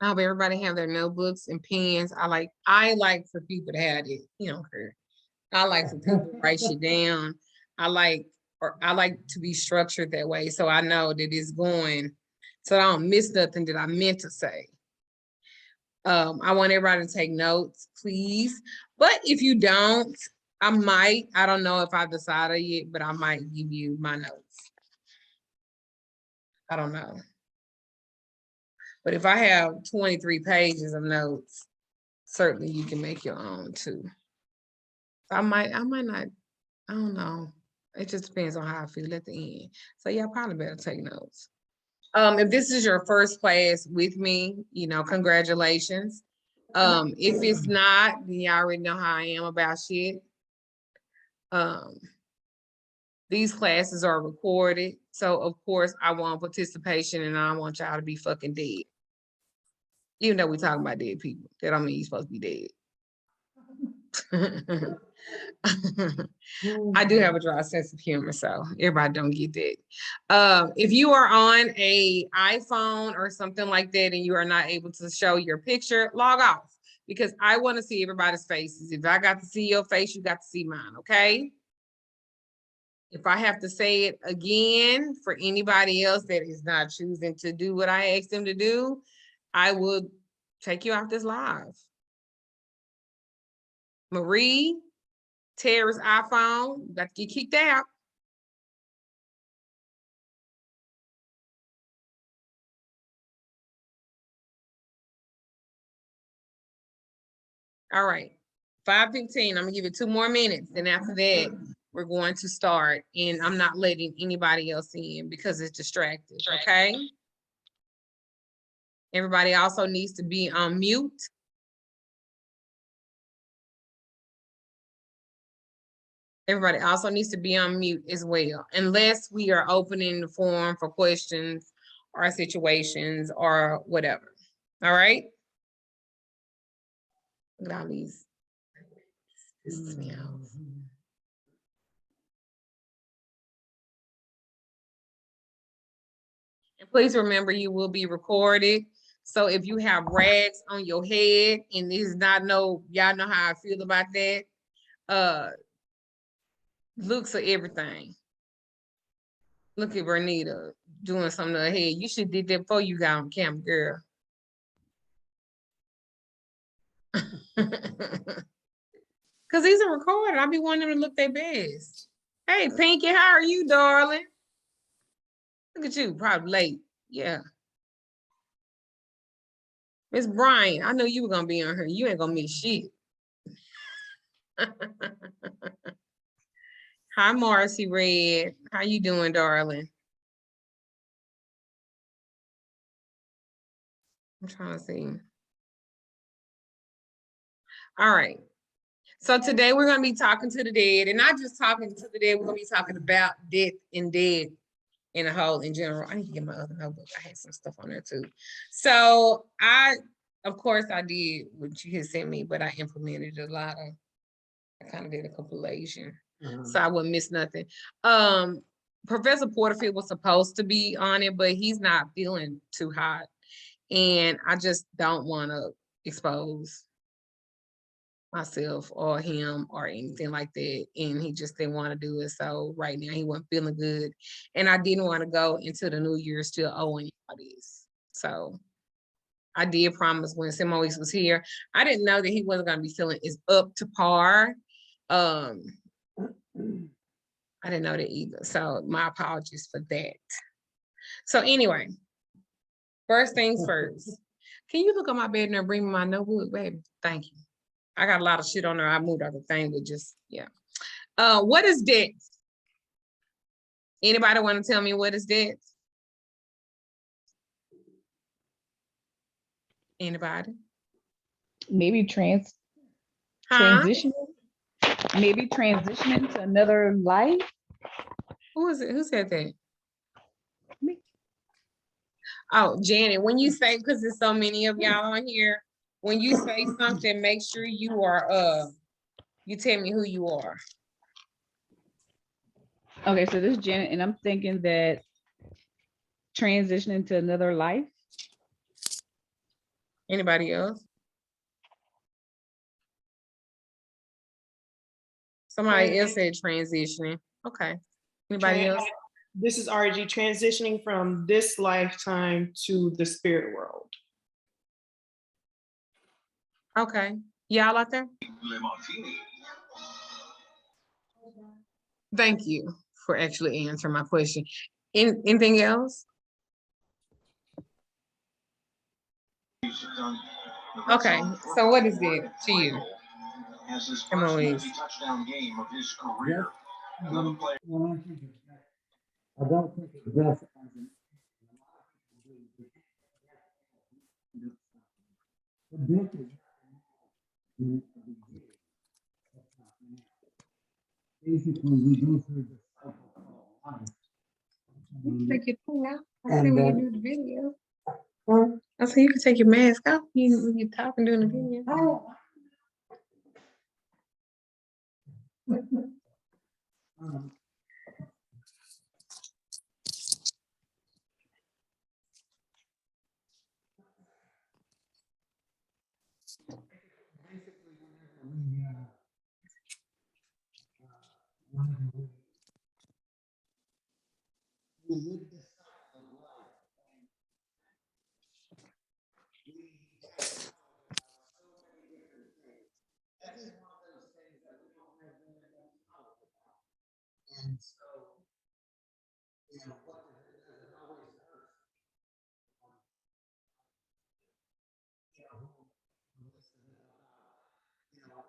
I hope everybody have their notebooks and pens. I like for people to have it. You don't care. I like for people to write shit down. I like to be structured that way so I know that it's going, so I don't miss nothing that I meant to say. I want everybody to take notes, please. But if you don't, I don't know if I decided yet, but I might give you my notes. I don't know. But if I have 23 pages of notes, certainly you can make your own too. I might not, I don't know. It just depends on how I feel at the end. So yeah, probably better take notes. If this is your first class with me, congratulations. If it's not, then you already know how I am about shit. These classes are recorded. So of course I want participation and I don't want y'all to be fucking dead. Even though we're talking about dead people, that don't mean you're supposed to be dead. I do have a dry sense of humor, so everybody don't get that. If you are on a iPhone or something like that and you are not able to show your picture, log off because I want to see everybody's faces. If I got to see your face, you got to see mine, okay? If I have to say it again for anybody else that is not choosing to do what I asked them to do, I will take you off this live. Marie, Tara's iPhone, got to get kicked out. All right, 5:15. I'm gonna give it 2 more minutes. Then after that, we're going to start. And I'm not letting anybody else in because it's distracting, okay? Everybody also needs to be on mute. Everybody also needs to be on mute as well, unless we are opening the forum for questions or situations or whatever. All right? Look at all these. This is me out. And please remember, you will be recorded. So if you have rags on your head and this is not y'all know how I feel about that. Looks of everything. Look at Bernita doing something to her head. You should did that before you got on camera, girl. Cause these are recorded. I be wanting them to look their best. Hey, Pinky, how are you, darling? Look at you, probably late. Yeah. Miss Brian, I know you were gonna be on here. You ain't gonna miss shit. Hi, Marcy Red. How you doing, darling? I'm trying to see. All right. So today we're going to be talking to the dead, and not just talking to the dead. We're going to be talking about death and dead in a whole in general. I need to get my other notebook. I had some stuff on there too. So of course, I did what you had sent me, but I implemented a lot of. I kind of did a compilation, so I wouldn't miss nothing. Professor Porterfield was supposed to be on it, but he's not feeling too hot, and I just don't want to expose myself or him or anything like that, and he just didn't want to do it. So right now he wasn't feeling good, and I didn't want to go into the new year still owing y'all this. So I did promise when Sen Moise was here. I didn't know that he wasn't going to be feeling as up to par. I didn't know that either. So my apologies for that. So anyway, first things first. Can you look at my bed and bring me my notebook, baby? Thank you. I got a lot of shit on there. I moved other thing, but just, yeah. What is debt? Anybody want to tell me what is debt? Anybody? Maybe transitioning. Maybe transitioning to another life. Who is it? Who said that? Me. Oh, Janet, when you say, because there's so many of y'all on here, when you say something, make sure you are, you tell me who you are. Okay, so this is Janet, and I'm thinking that transitioning to another life. Anybody else? Somebody else said transitioning. Okay. Anybody else? This is RG, transitioning from this lifetime to the spirit world. Okay. Y'all out there? Thank you for actually answering my question. Anything else? Okay, so what is it to you? Come on, Moise. I don't think it's just as an the book is basically we go through the cycle of life. Take your thing out. I And see when then- you do the video. I see you can take your mask off when you're talking during the video. Um, we live this cycle of life. That is one of those things that we don't have very much knowledge about. And so, you know, what does it always hurt? You know, you know,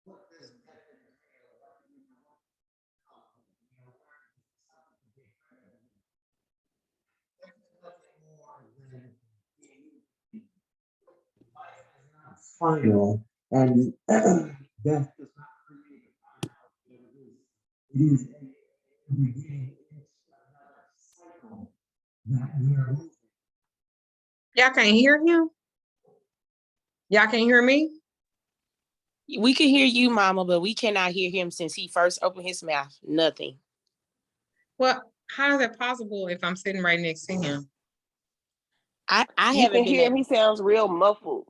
what does that entail? You know, nothing more than life is not final, and death does not create a final. It is a beginning. It's another cycle that we are moving. Y'all can't hear him? Y'all can't hear me? We can hear you, Mama, but we cannot hear him since he first opened his mouth. Nothing. Well, how is that possible if I'm sitting right next to him? I You haven't can been hear him. able. He sounds real muffled.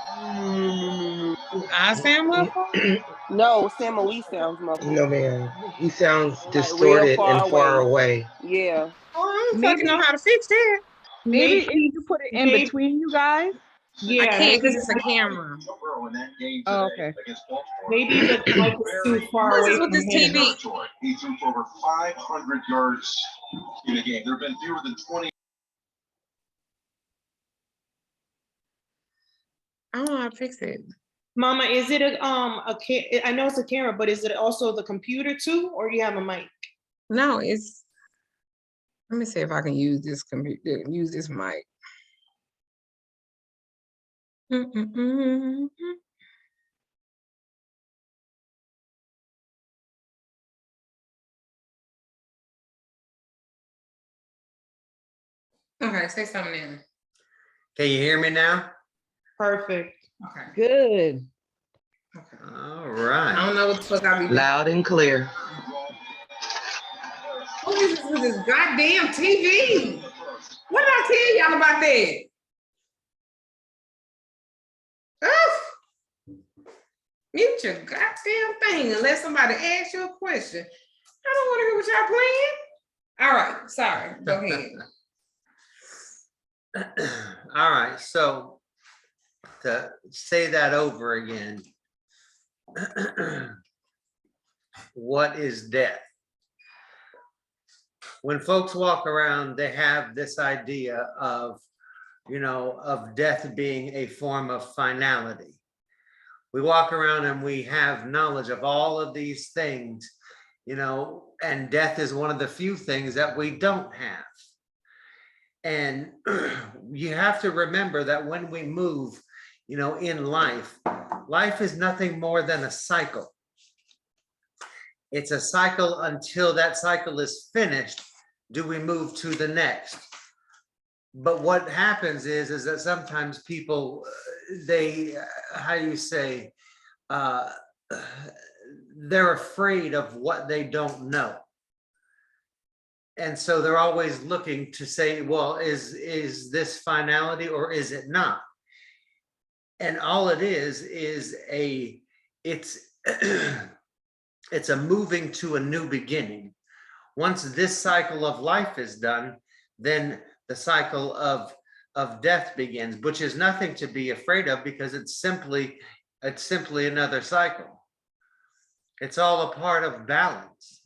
I sound muffled? No, Sen Moise sounds muffled. No, man. He sounds Like distorted real far and far away. away. Yeah. Oh, I don't Maybe- fucking know how to fix that. Maybe Maybe- if you put it in maybe- between you guys. Yeah, I can't because maybe, it's a camera. Oh, okay. maybe the mic is too far What away is this with from this him. TV? He threw for over 500 yards in a game. There have been fewer than 20. I don't know how to fix it. Mama, is it I know it's a camera, but is it also the computer too, or you have a mic? No, it's. Let me see if I can use this computer, use this mic. Okay, say something then. Can you hear me now? Perfect. Okay. Good. Okay. All I right. don't know what the fuck I be doing. Loud and clear. What is this with this goddamn TV? What did I tell y'all about that? Oof. Mute your goddamn thing unless somebody asks you a question. I don't want to hear what y'all playing. All right, sorry. Go ahead. All right. So to say that over again, what is death? When folks walk around, they have this idea of, you know, of death being a form of finality. We walk around and we have knowledge of all of these things, you know, and death is one of the few things that we don't have. And you have to remember that when we move, you know, in life, life is nothing more than a cycle. It's a cycle until that cycle is finished. Do we move to the next? But what happens is that sometimes people, they, how do you say, they're afraid of what they don't know. And so they're always looking to say, well, is this finality or is it not? And all it is it's it's a moving to a new beginning. Once this cycle of life is done, then the cycle of death begins, which is nothing to be afraid of, because it's simply another cycle. It's all a part of balance.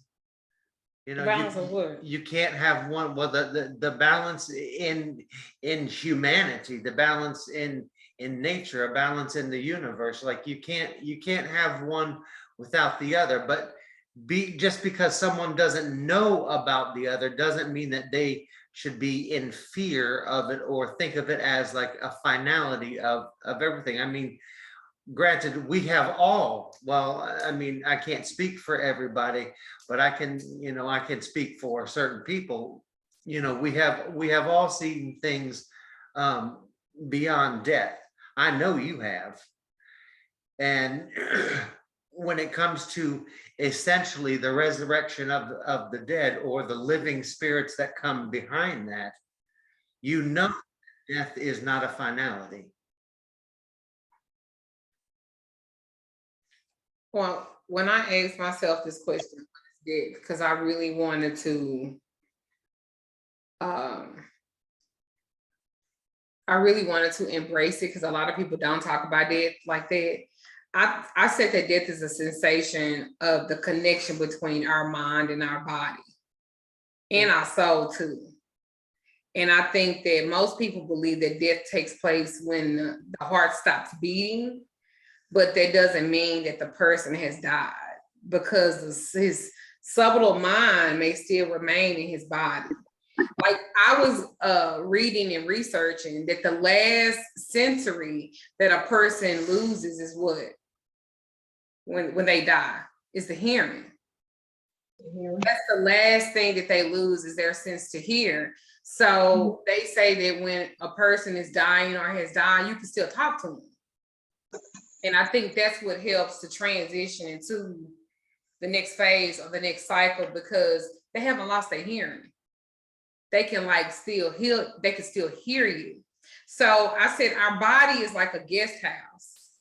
You know, Balance of what? you can't have one. Well, the balance in humanity, the balance in nature, a balance in the universe. Like you can't have one without the other. But just because someone doesn't know about the other doesn't mean that they should be in fear of it or think of it as like a finality of everything. I mean, granted, we have all, well, I mean, I can't speak for everybody, but I can speak for certain people. You know, we have all seen things beyond death. I know you have. And when it comes to essentially the resurrection of the dead, or the living spirits that come behind that, you know, death is not a finality. Well, when I asked myself this question, because I really wanted to, embrace it, because a lot of people don't talk about death like that. I said that death is a sensation of the connection between our mind and our body and our soul too. And I think that most people believe that death takes place when the heart stops beating, but that doesn't mean that the person has died, because his subtle mind may still remain in his body. Like I was reading and researching that the last sensory that a person loses is what? When they die, is the hearing. That's the last thing that they lose, is their sense to hear. So they say that when a person is dying or has died, you can still talk to them. And I think that's what helps to transition into the next phase or the next cycle, because they haven't lost their hearing. They can still hear, they can still hear you. So I said our body is like a guest house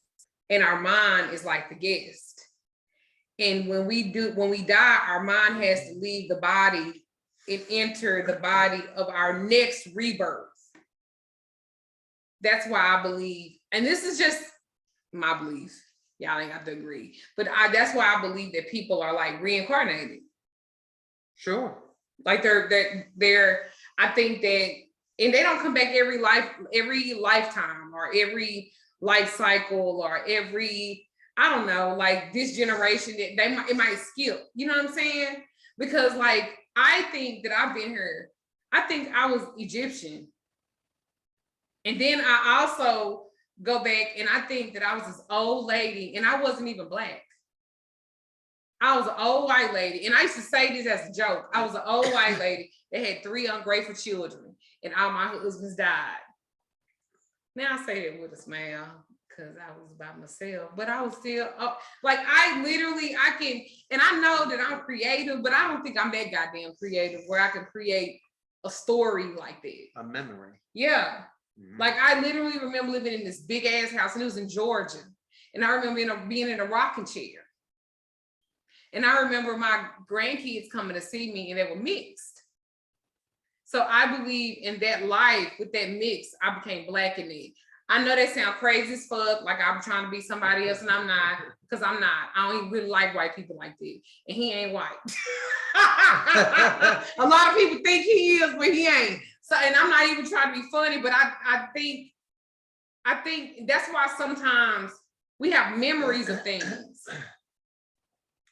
and our mind is like the guest. And when we die, our mind has to leave the body and enter the body of our next rebirth. That's why I believe, and this is just my belief, y'all ain't got to agree, but that's why I believe that people are like reincarnated. Sure. Like they're I think that, and they don't come back every lifetime or every life cycle or every, I don't know, like this generation that it might skip, you know what I'm saying? Because like, I think that I've been here, I think I was Egyptian. And then I also go back and I think that I was this old lady and I wasn't even Black. I was an old white lady. And I used to say this as a joke. I was an old white lady that had 3 ungrateful children and all my husbands died. Now I say that with a smile because I was by myself, but I was still like, I can, and I know that I'm creative, but I don't think I'm that goddamn creative where I can create a story like that. A memory. Yeah. Mm-hmm. Like I literally remember living in this big ass house and it was in Georgia. And I remember being in a rocking chair. And I remember my grandkids coming to see me and they were mixed. So I believe in that life with that mix, I became Black in it. I know that sounds crazy as fuck, like I'm trying to be somebody else and I'm not, because I'm not. I don't even really like white people like that. And he ain't white. A lot of people think he is, but he ain't. So, and I'm not even trying to be funny, but I think that's why sometimes we have memories of things.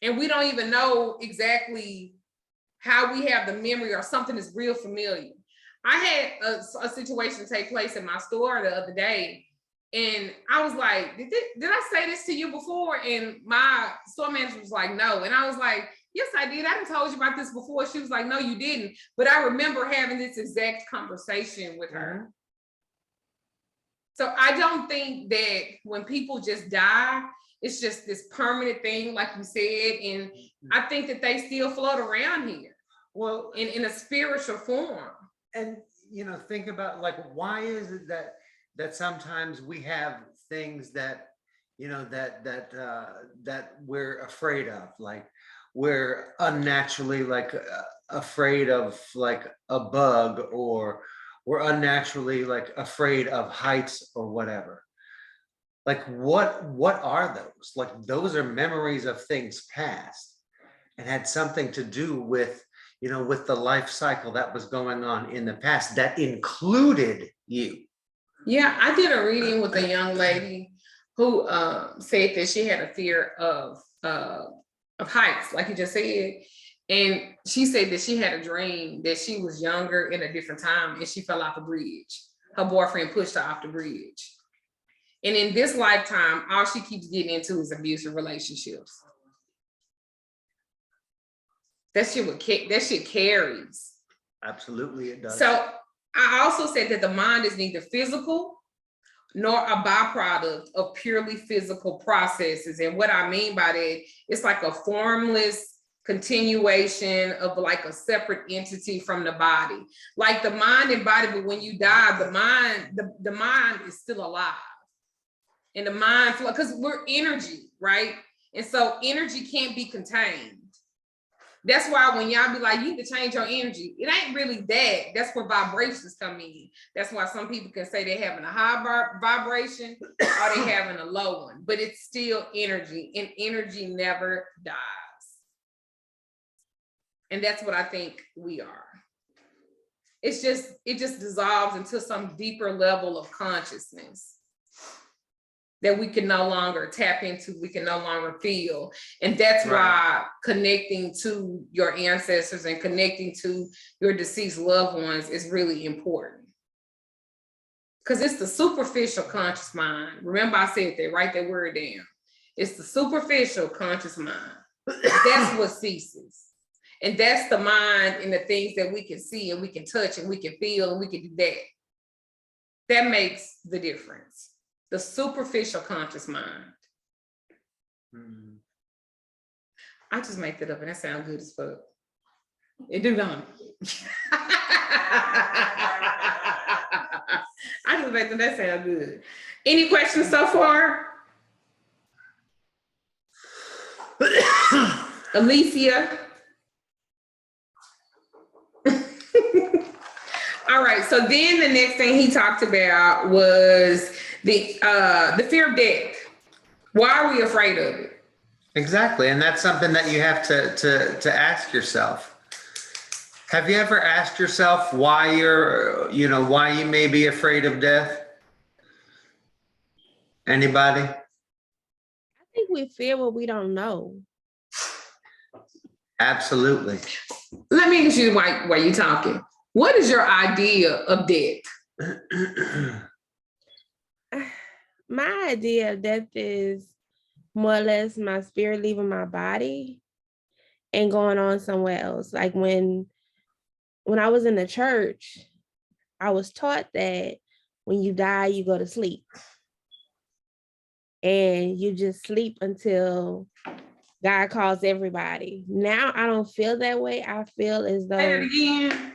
And we don't even know exactly how we have the memory or something is real familiar. I had a situation take place in my store the other day, and I was like, did I say this to you before? And my store manager was like, no. And I was like, yes, I did. I done told you about this before. She was like, no, you didn't. But I remember having this exact conversation with her. So I don't think that when people just die, it's just this permanent thing, like you said. And I think that they still float around here. Well, in a spiritual form. and think about, like, why is it that sometimes we have things that that we're afraid of, like we're unnaturally like afraid of like a bug, or we're unnaturally like afraid of heights or whatever. Like what are those? Like those are memories of things past and had something to do with with the life cycle that was going on in the past that included you. Yeah, I did a reading with a young lady who said that she had a fear of heights, like you just said. And she said that she had a dream that she was younger in a different time and she fell off a bridge. Her boyfriend pushed her off the bridge. And in this lifetime, all she keeps getting into is abusive relationships. That shit carries. Absolutely, it does. So I also said that the mind is neither physical nor a byproduct of purely physical processes. And what I mean by that, it's like a formless continuation of like a separate entity from the body. Like the mind and body, but when you die, the mind is still alive. And the mind flow, because we're energy, right? And so energy can't be contained. That's why when y'all be like, you need to change your energy, it ain't really that. That's where vibrations come in. That's why some people can say they're having a high vibration or they're having a low one, but it's still energy, and energy never dies. And that's what I think we are. It just dissolves into some deeper level of consciousness that we can no longer tap into, we can no longer feel. And that's why connecting to your ancestors and connecting to your deceased loved ones is really important. Because it's the superficial conscious mind. Remember I said that, write that word down. It's the superficial conscious mind. That's what ceases. And that's the mind and the things that we can see and we can touch and we can feel and we can do that. That makes the difference. The superficial conscious mind. I just make that up and that sounds good as fuck. It do, don't it? I just make that sound good. Any questions so far? Alicia? All right, so then the next thing he talked about was the fear of death. Why are we afraid of it? Exactly, and that's something that you have to ask yourself. Have you ever asked yourself why why you may be afraid of death? Anybody? I think we fear what we don't know. Absolutely. Let me ask you while you're talking. What is your idea of death? My idea of death is more or less my spirit leaving my body and going on somewhere else. Like when I was in the church, I was taught that when you die, you go to sleep. And you just sleep until God calls everybody. Now I don't feel that way. I feel as though. Say it again.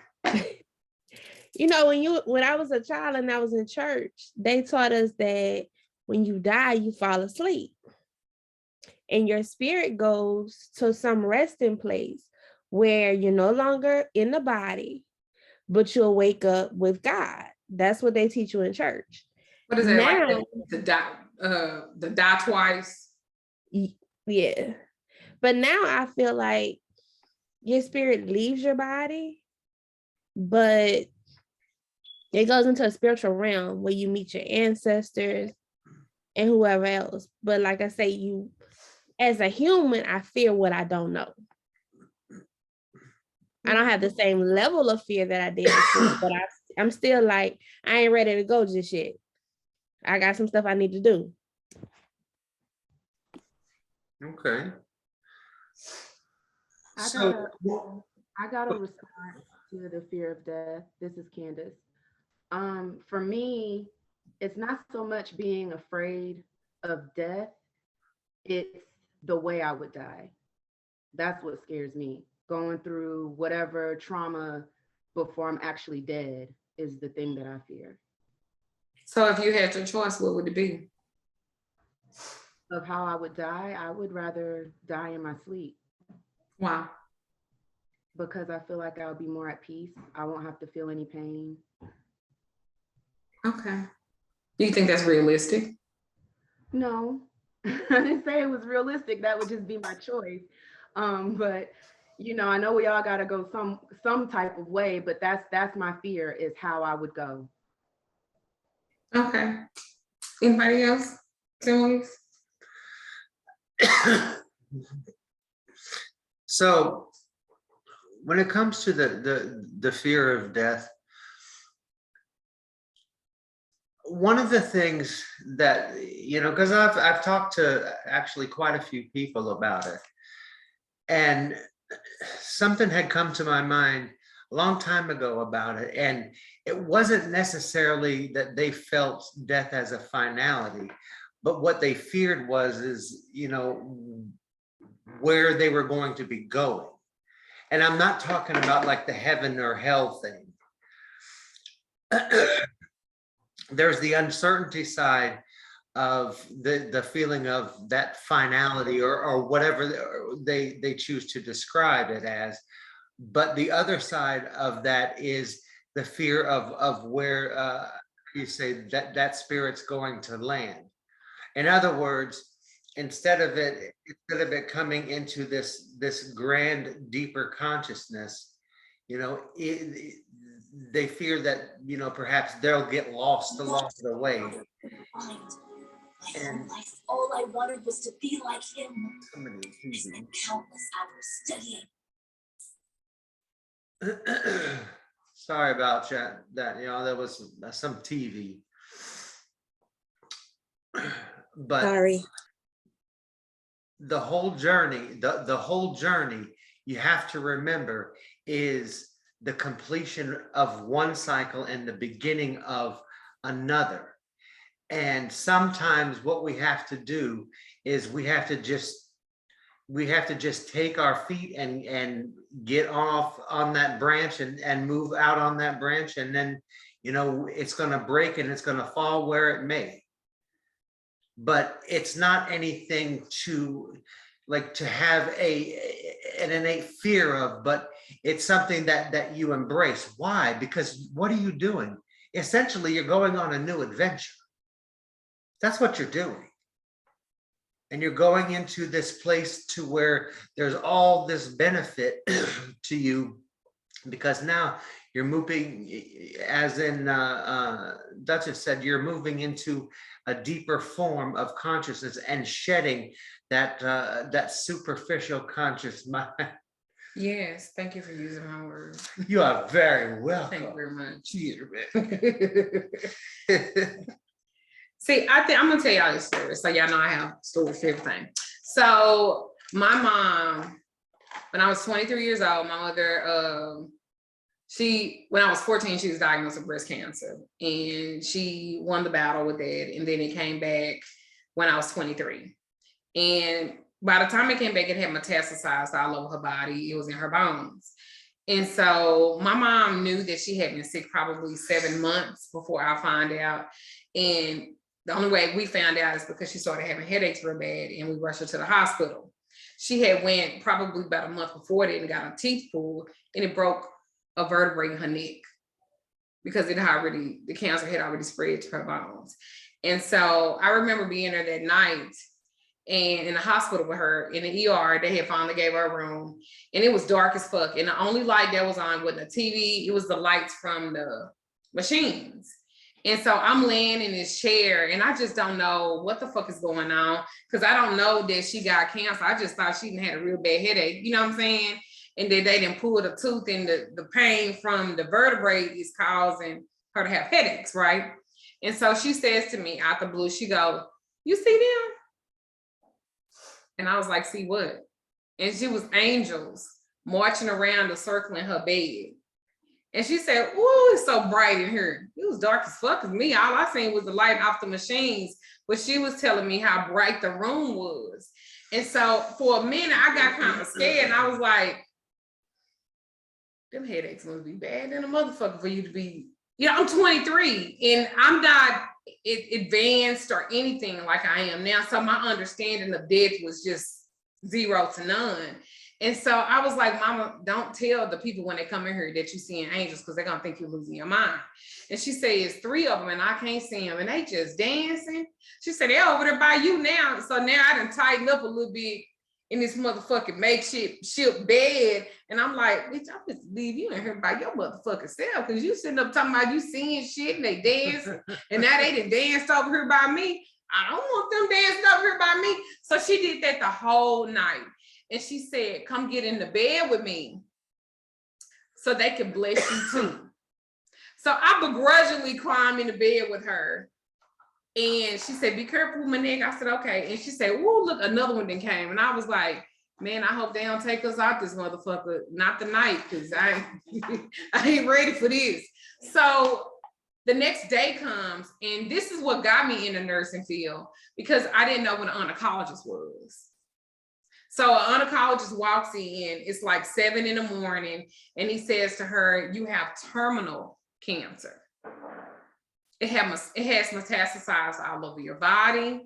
When I was a child and I was in church, they taught us that when you die, you fall asleep. And your spirit goes to some resting place where you're no longer in the body, but you'll wake up with God. That's what they teach you in church. What is that? Now, Like the die twice? Yeah. But now I feel like your spirit leaves your body, but it goes into a spiritual realm where you meet your ancestors and whoever else. But like I say, as a human, I fear what I don't know. I don't have the same level of fear that I did before, but I'm still like, I ain't ready to go just yet. I got some stuff I need to do. Okay. I got a response to the fear of death. This is Candace. For me, it's not so much being afraid of death, it's the way I would die. That's what scares me. going through whatever trauma before I'm actually dead is the thing that I fear. So if you had your choice, what would it be? Of how I would die, I would rather die in my sleep Wow. because I feel like I'll be more at peace. I won't have to feel any pain. Okay. Do you think that's realistic? No, I didn't say it was realistic. That would just be my choice. But you know, I know we all got to go some type of way, but that's my fear is how I would go. Okay. Anybody else? Sen Moise? So when it comes to the fear of death, one of the things that, you know, because I've talked to actually quite a few people about it, and something had come to my mind a long time ago about it, and it wasn't necessarily that they felt death as a finality, but what they feared is, you know, where they were going to be going. And I'm not talking about like the heaven or hell thing. There's the uncertainty side of the feeling of that finality or whatever they choose to describe it as. But the other side of that is the fear of where you say that spirit's going to land. In other words, instead of it coming into this grand, deeper consciousness, you know, they fear that, you know, perhaps they'll get lost along the way. And all I wanted was to be like him. I spent countless hours studying. Sorry about that, you know, there was some TV. But Sorry. the whole journey, the whole journey, you have to remember, is the completion of one cycle and the beginning of another. And sometimes what we have to do is we have to just take our feet and get off on that branch and move out on that branch, and then, you know, it's going to break and it's going to fall where it may. But it's not anything to have an innate fear of, but it's something that you embrace. Why? Because what are you doing? Essentially, you're going on a new adventure. That's what you're doing. And you're going into this place to where there's all this benefit to you, because now you're moving, as in Duchess said, you're moving into a deeper form of consciousness and shedding that superficial conscious mind. Yes, thank you for using my words. You are very welcome. Thank you very much. See, I think I'm gonna tell y'all this story, so y'all know I have stories for everything. So my mom, when I was 23 years old, my mother, when I was 14, she was diagnosed with breast cancer, and she won the battle with that. And then it came back when I was 23. And by the time it came back, it had metastasized all over her body. It was in her bones. And so my mom knew that she had been sick probably 7 months before I found out. And the only way we found out is because she started having headaches real bad, and we rushed her to the hospital. She had went probably about a month before that and got her teeth pulled, and it broke a vertebrae in her neck because the cancer had already spread to her bones. And so I remember being there that night and in the hospital with her in the ER. They had finally gave her a room, and it was dark as fuck. And the only light that was on wasn't a TV, it was the lights from the machines. And so I'm laying in this chair, and I just don't know what the fuck is going on, because I don't know that she got cancer. I just thought she had a real bad headache, you know what I'm saying? And that they didn't pull the tooth, and the pain from the vertebrae is causing her to have headaches, right? And so she says to me out the blue, she goes, "You see them?" And I was like, "See what?" And she was angels marching around and circling her bed. And she said, "Ooh, it's so bright in here." It was dark as fuck as me. All I seen was the light off the machines. But she was telling me how bright the room was. And so for a minute, I got kind of scared. And I was like, them headaches must be bad than a motherfucker for you to be, I'm 23 and I'm not advanced or anything like I am now. So my understanding of death was just 0 to none. And so I was like, Mama, don't tell the people when they come in here that you're seeing angels because they're gonna think you're losing your mind. And she said, it's 3 of them and I can't see them and they just dancing. She said, they're over there by you now. So now I done tightened up a little bit in this motherfucking makeshift ship bed. And I'm like, bitch, I'm just leave you in here by your motherfucking self because you sitting up talking about you seeing shit and they dancing and now they done danced over here by me. I don't want them dancing over here by me. So she did that the whole night. And she said, come get in the bed with me so they can bless you too. So I begrudgingly climbed in the bed with her. And she said, be careful with my neck. I said, okay. And she said, whoa, look, another one then came. And I was like, man, I hope they don't take us out this motherfucker, not tonight, because I ain't ready for this. So the next day comes, and this is what got me in the nursing field, because I didn't know what an oncologist was. So an oncologist walks in, it's like 7 in the morning, and he says to her, you have terminal cancer. It has metastasized all over your body.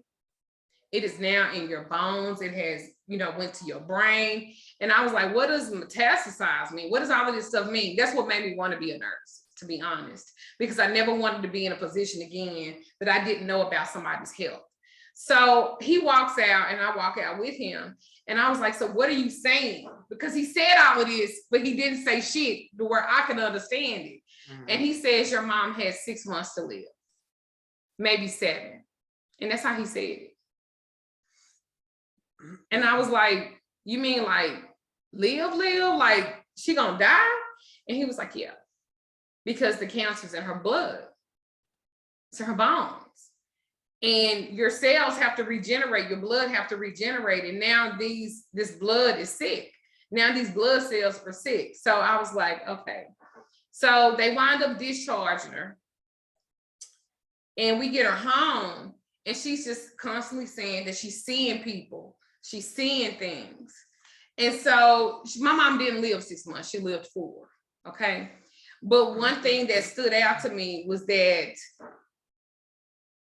It is now in your bones. It has, went to your brain. And I was like, what does metastasize mean? What does all of this stuff mean? That's what made me want to be a nurse, to be honest, because I never wanted to be in a position again that I didn't know about somebody's health. So he walks out and I walk out with him. And I was like, so what are you saying? Because he said all of this, but he didn't say shit to where I could understand it. Mm-hmm. And he says, your mom has 6 months to live, maybe 7. And that's how he said it. And I was like, you mean like live? Like she gonna die? And he was like, yeah, because the cancer's in her blood. It's in her bones. And your cells have to regenerate, your blood have to regenerate. And now this blood is sick. Now these blood cells are sick. So I was like, okay. So they wind up discharging her. And we get her home. And she's just constantly saying that she's seeing people. She's seeing things. And so my mom didn't live 6 months. She lived 4. Okay. But one thing that stood out to me was that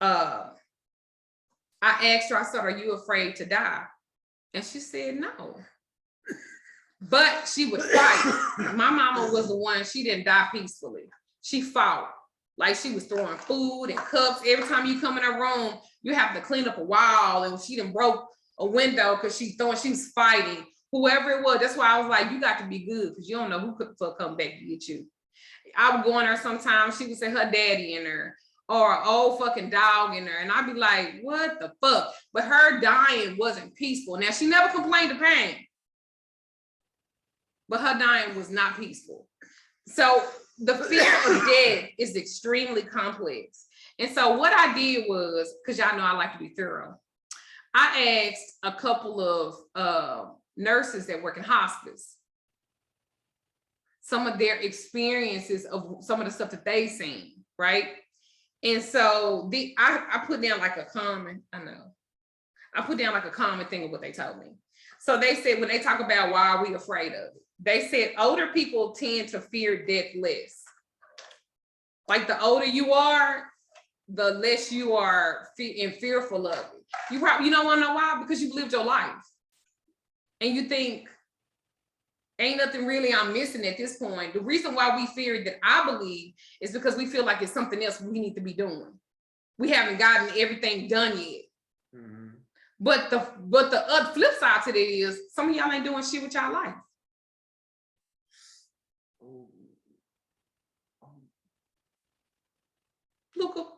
I asked her, I said, are you afraid to die? And she said, no. But she would fight. My mama was the one, she didn't die peacefully. She fought. Like she was throwing food and cups. Every time you come in her room, you have to clean up a wall. And she done broke a window because she was fighting. Whoever it was, that's why I was like, you got to be good because you don't know who could come back to get you. I would go in there sometimes, she would say her daddy in there, or an old fucking dog in there. And I'd be like, what the fuck? But her dying wasn't peaceful. Now, she never complained of pain, but her dying was not peaceful. So the fear of death is extremely complex. And so what I did was, because y'all know I like to be thorough, I asked a couple of nurses that work in hospice, some of their experiences of some of the stuff that they've seen, right? And so I put down like a common, I put down like a common thing of what they told me. So they said, when they talk about why are we afraid of it, they said older people tend to fear death less. Like the older you are, the less you are fearful of it. You don't want to know why? Because you've lived your life. And you think, ain't nothing really I'm missing at this point. The reason why we fear that, I believe, is because we feel like it's something else we need to be doing. We haven't gotten everything done yet. Mm-hmm. But the flip side to that is some of y'all ain't doing shit with y'all life. Look up.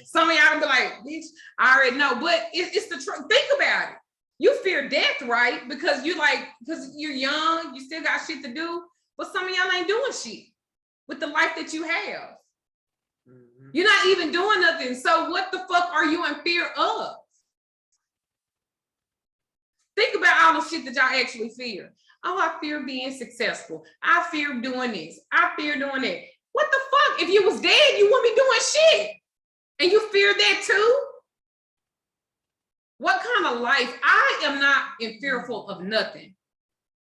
Some of y'all be like, bitch, I already know, but it's the truth. Think about it. You fear death, right? Because because you're young, you still got shit to do, but some of y'all ain't doing shit with the life that you have. Mm-hmm. You're not even doing nothing. So what the fuck are you in fear of? Think about all the shit that y'all actually fear. Oh, I fear being successful. I fear doing this. I fear doing that. What the fuck? If you was dead, you wouldn't be doing shit. And you fear that too? What kind of life? I am not fearful of nothing.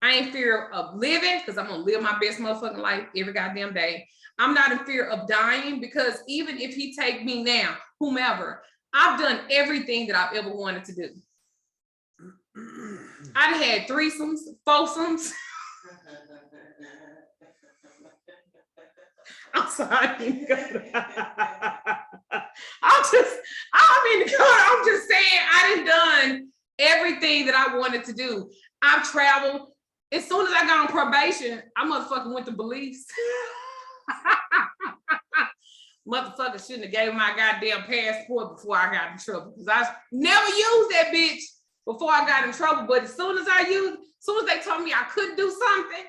I ain't fear of living because I'm gonna live my best motherfucking life every goddamn day. I'm not in fear of dying because even if he take me now, whomever, I've done everything that I've ever wanted to do. I've had threesomes, foursomes. I'm sorry. I'm just saying, I done done everything that I wanted to do. I've traveled. As soon as I got on probation, I motherfucking went to Belize. Motherfucker shouldn't have gave my goddamn passport before I got in trouble because I never used that bitch before I got in trouble. But as soon as they told me I couldn't do something,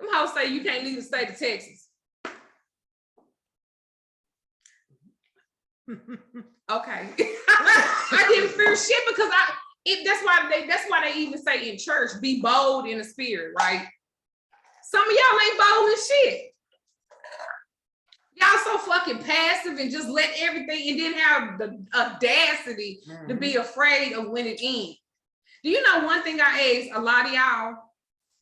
them hoes say you can't leave the state of Texas. Okay. I didn't fear shit because that's why they even say in church, be bold in the spirit, right? Some of y'all ain't bold as shit. Y'all so fucking passive and just let everything and didn't have the audacity to be afraid of when it ends. Do you know one thing I ask a lot of y'all?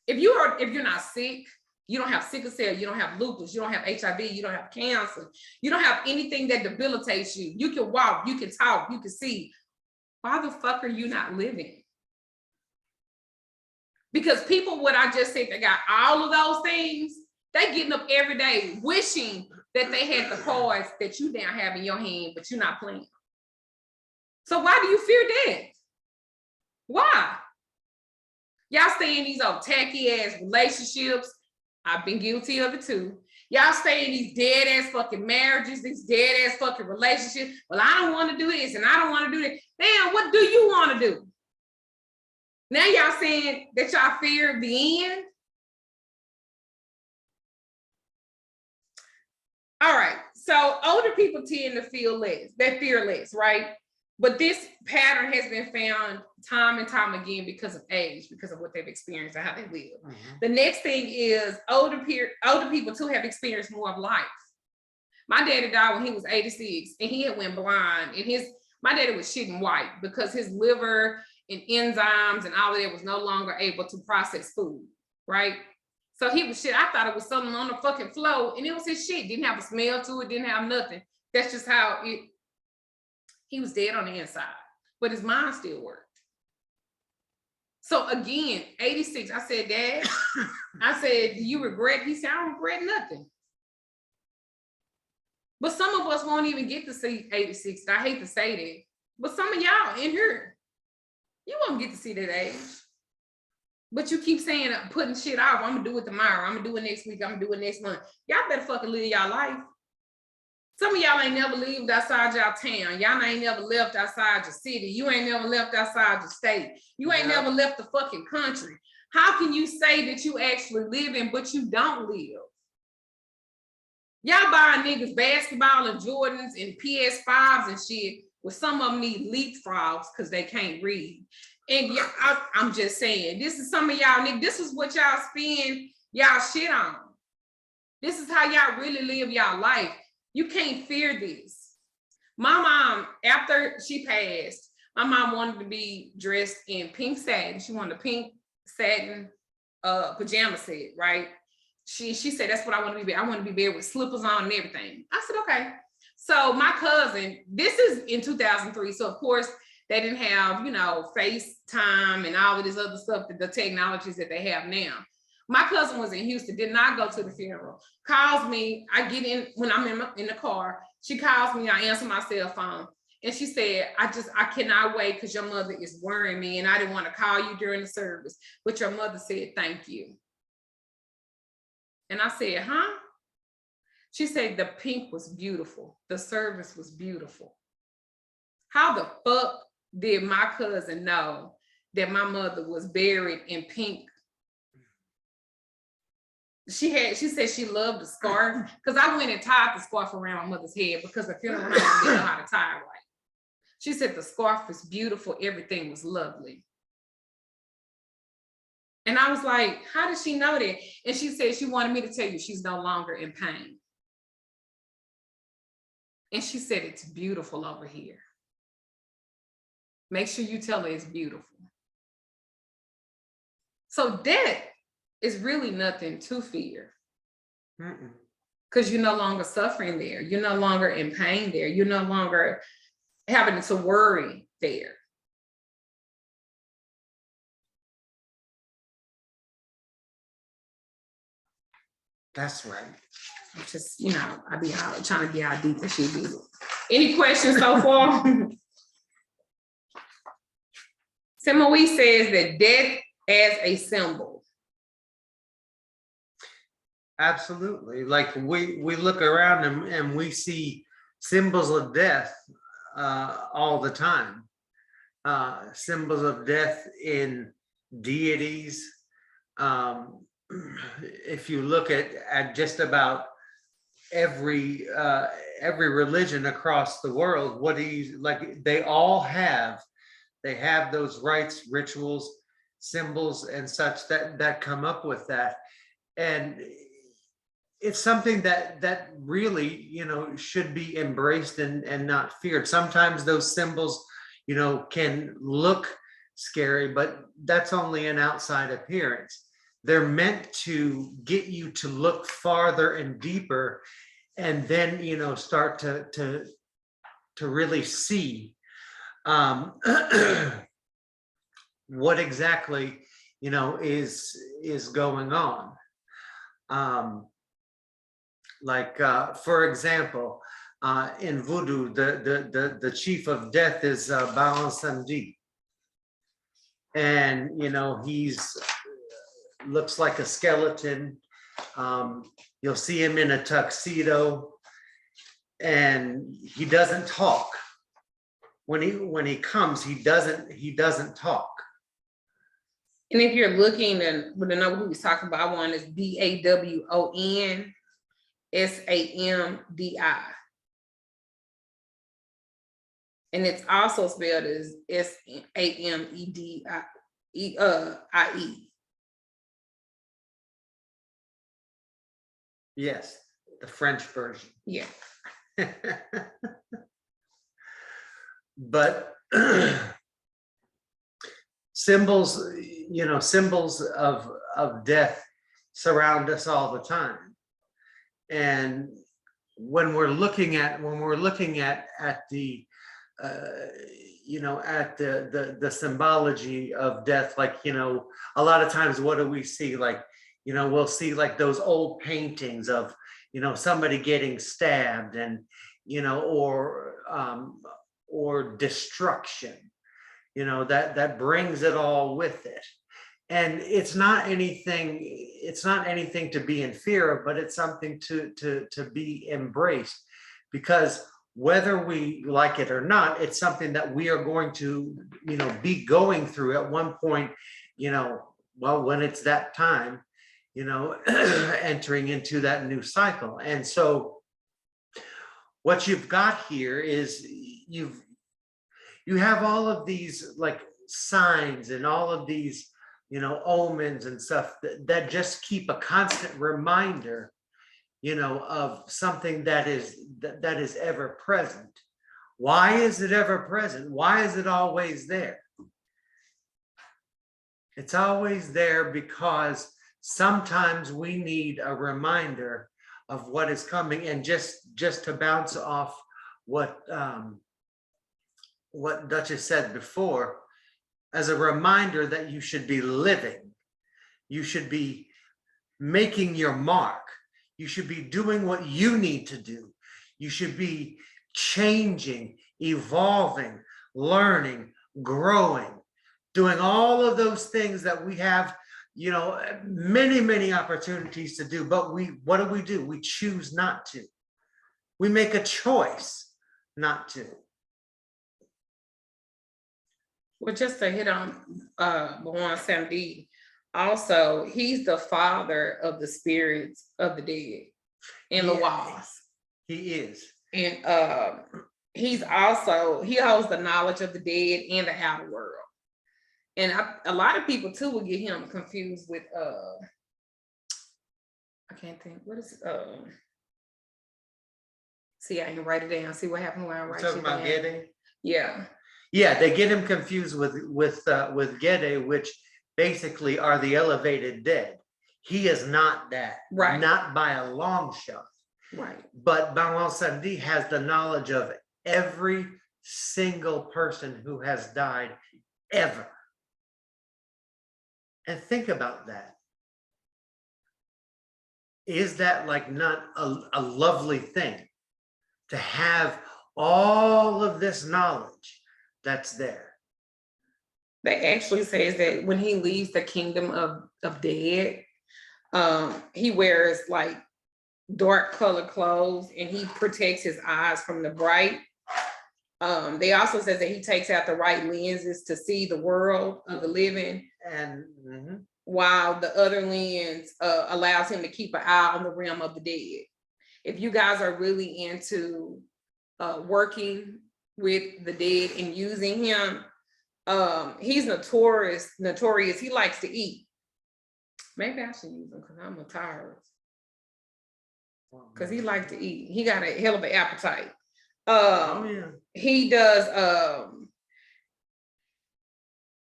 If you're not sick, you don't have sickle cell, you don't have lupus, you don't have HIV, you don't have cancer, you don't have anything that debilitates you. You can walk, you can talk, you can see. Why the fuck are you not living? Because people, what I just said, they got all of those things, they getting up every day wishing that they had the cards that you now have in your hand, but you're not playing. So why do you fear death? Why? Y'all stay in these old tacky ass relationships. I've been guilty of it too. Y'all stay in these dead ass fucking marriages, these dead ass fucking relationships. Well, I don't want to do this and I don't want to do that. Damn, what do you want to do? Now y'all saying that y'all fear the end? All right, so older people tend to feel less, they fear less, right? But this pattern has been found time and time again because of age, because of what they've experienced and how they live. The next thing is older people too have experienced more of life. My daddy died when he was 86 and he had went blind, and my daddy was shitting white because his liver and enzymes and all of that was no longer able to process food, right? So he was shit. I thought it was something on the fucking floor, and it was his shit. Didn't have a smell to it, didn't have nothing. That's just how he was dead on the inside, but his mind still worked. So again, 86, I said, Dad, I said, do you regret? He said, I don't regret nothing. But some of us won't even get to see 86. I hate to say that, but some of y'all in here, you won't get to see that age. But you keep saying, putting shit off. I'm gonna do it tomorrow. I'm gonna do it next week. I'm gonna do it next month. Y'all better fucking live y'all life. Some of y'all ain't never lived outside y'all town. Y'all ain't never left outside your city. You ain't never left outside your state. You ain't never left the fucking country. How can you say that you actually living, but you don't live? Y'all buying niggas basketball and Jordans and PS5s and shit, where some of them need leapfrogs because they can't read. And yeah, I'm just saying, this is some of y'all niggas, this is what y'all spend y'all shit on. This is how y'all really live y'all life. You can't fear this. My mom, after she passed, my mom wanted to be dressed in pink satin. She wanted a pink satin pajama set, right? She said, that's what I want to be. I want to be buried with slippers on and everything. I said, okay. So my cousin, this is in 2003. So of course, they didn't have, FaceTime and all of this other stuff, the technologies that they have now. My cousin was in Houston, did not go to the funeral. Calls me, I get in, when I'm in the car, she calls me, I answer my cell phone. And she said, I cannot wait because your mother is worrying me and I didn't want to call you during the service, but your mother said, thank you. And I said, huh? She said, the pink was beautiful. The service was beautiful. How the fuck did my cousin know that my mother was buried in pink? She said she loved the scarf because I went and tied the scarf around my mother's head because the funeral home didn't know how to tie it right. She said the scarf was beautiful, everything was lovely. And I was like, how did she know that? And she said she wanted me to tell you she's no longer in pain. And she said, it's beautiful over here. Make sure you tell her it's beautiful. So death is really nothing to fear Mm-mm. because you're no longer suffering there. You're no longer in pain there. You're no longer having to worry there. That's right. Just, I be out trying to get how deep as she be. Any questions so far? Sen Moise says that death as a symbol. Absolutely. Like we look around and we see symbols of death all the time. Symbols of death in deities. If you look at just about every religion across the world, what do you like? They all have those rites, rituals, symbols, and such that come up with that, and it's something that really should be embraced and not feared. Sometimes those symbols can look scary, but that's only an outside appearance. They're meant to get you to look farther and deeper, and then start to really see what exactly is going on. Like for example, in voodoo, the chief of death is Baal Samedi, and he's looks like a skeleton. You'll see him in a tuxedo, and he doesn't talk. When he comes, he doesn't talk. And if you're looking and would know who he's talking about, one is BAWON SAMDI. And it's also spelled as SAMEDIE. Yes, the French version. Yeah. But symbols, symbols of death surround us all the time. And when we're looking at the at the symbology of death, like a lot of times, what do we see? Like we'll see like those old paintings of somebody getting stabbed, and or destruction, that brings it all with it. And it's not anything to be in fear of, but it's something to be embraced, because whether we like it or not, it's something that we are going to be going through at one point, well, when it's that time, entering into that new cycle. And so what you've got here is you have all of these like signs and all of these omens and stuff that just keep a constant reminder of something that is ever present. Why is it ever present? Why is it always there? It's always there because sometimes we need a reminder of what is coming. And just to bounce off what Duchess said before, as a reminder that you should be living, you should be making your mark, you should be doing what you need to do, you should be changing, evolving, learning, growing, doing all of those things that we have many opportunities to do. But what do? We choose not to. We make a choice not to. Well, just to hit on Bawan Samedi, also, he's the father of the spirits of the dead in the walls. He is. And he holds the knowledge of the dead and the outer world. And a lot of people too will get him confused with I can't think, what is see, I can write it down. See what happened when I write it down. Talking about Gede? Yeah. Yeah, they get him confused with Gede, which basically are the elevated dead. He is not that, Right. not by a long shot. Right. But Manuel Sandi has the knowledge of every single person who has died ever. And think about that. Is that like not a lovely thing to have all of this knowledge that's there? They actually says that when he leaves the kingdom of dead, he wears like dark colored clothes and he protects his eyes from the bright. They also says that he takes out the right lenses to see the world of the living, And while the other lens allows him to keep an eye on the realm of the dead. If you guys are really into working with the dead and using him, he's notorious. He likes to eat. Maybe I should use him because I'm a tired. Because he likes to eat. He got a hell of an appetite. He does,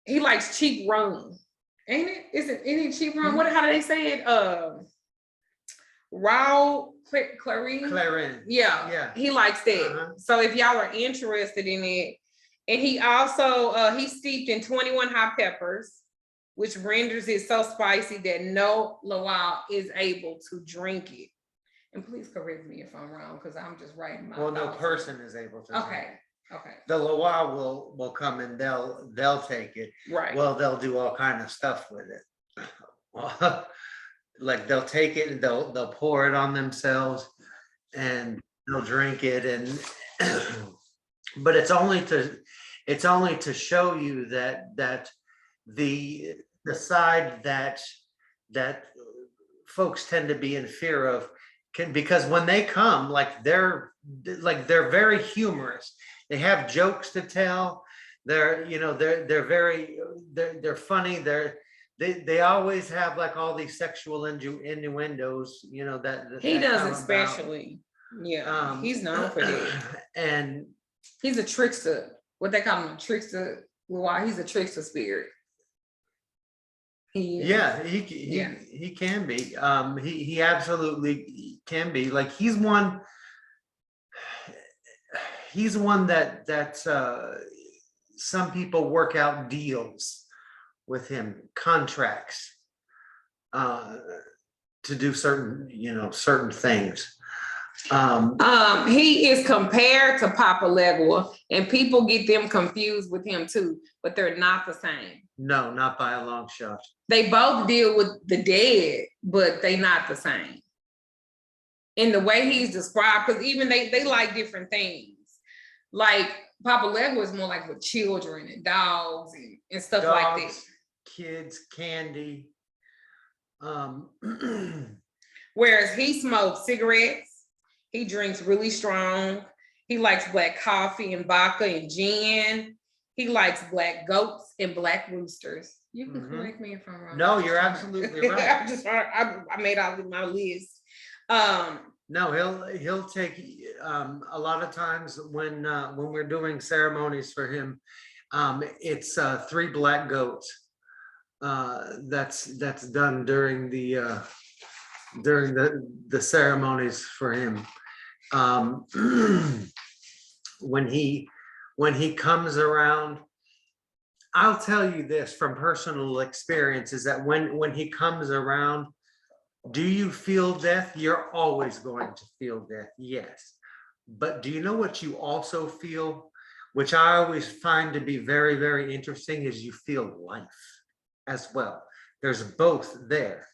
he likes cheap rum. Ain't it? Is it any cheap rum? How do they say it? Raw Clarin. Yeah. He likes that. So if y'all are interested in it, and he also he's steeped in 21 hot peppers, which renders it so spicy that no Lawal is able to drink it. And please correct me if I'm wrong, because I'm just writing my well, no thoughts. person is able to. Okay. Okay. The Loa will come and they'll take it. Right. Well, they'll do all kind of stuff with it. Like they'll take it and they'll pour it on themselves and they'll drink it, and but it's only to show you that the side that folks tend to be in fear of because when they come, they're very humorous. They have jokes to tell. They're funny. They always have like all these sexual innuendos, that He that does come especially. Yeah, he's known for that. And he's a trickster. What they call him, a trickster. Well, he's a trickster spirit. He can be. He absolutely can be. Like he's one that some people work out deals with him, contracts to do certain things. He is compared to Papa Legua, and people get them confused with him too, but they're not the same. No, not by a long shot. They both deal with the dead, but they not the same. In the way he's described, because even they like different things. Like Papa Legua is more like with children and dogs and stuff like that. Kids, candy. Whereas he smokes cigarettes, he drinks really strong. He likes black coffee and vodka and gin. He likes black goats and black roosters. You can correct me if I'm wrong. No, you're absolutely right. I made out my list. No, he'll take a lot of times when we're doing ceremonies for him. It's 3 black goats. That's done during the ceremonies for him. When he comes around, I'll tell you this from personal experience is that when he comes around, do you feel death? You're always going to feel death, yes. But do you know what you also feel, which I always find to be very, very interesting, is you feel life as well. There's both there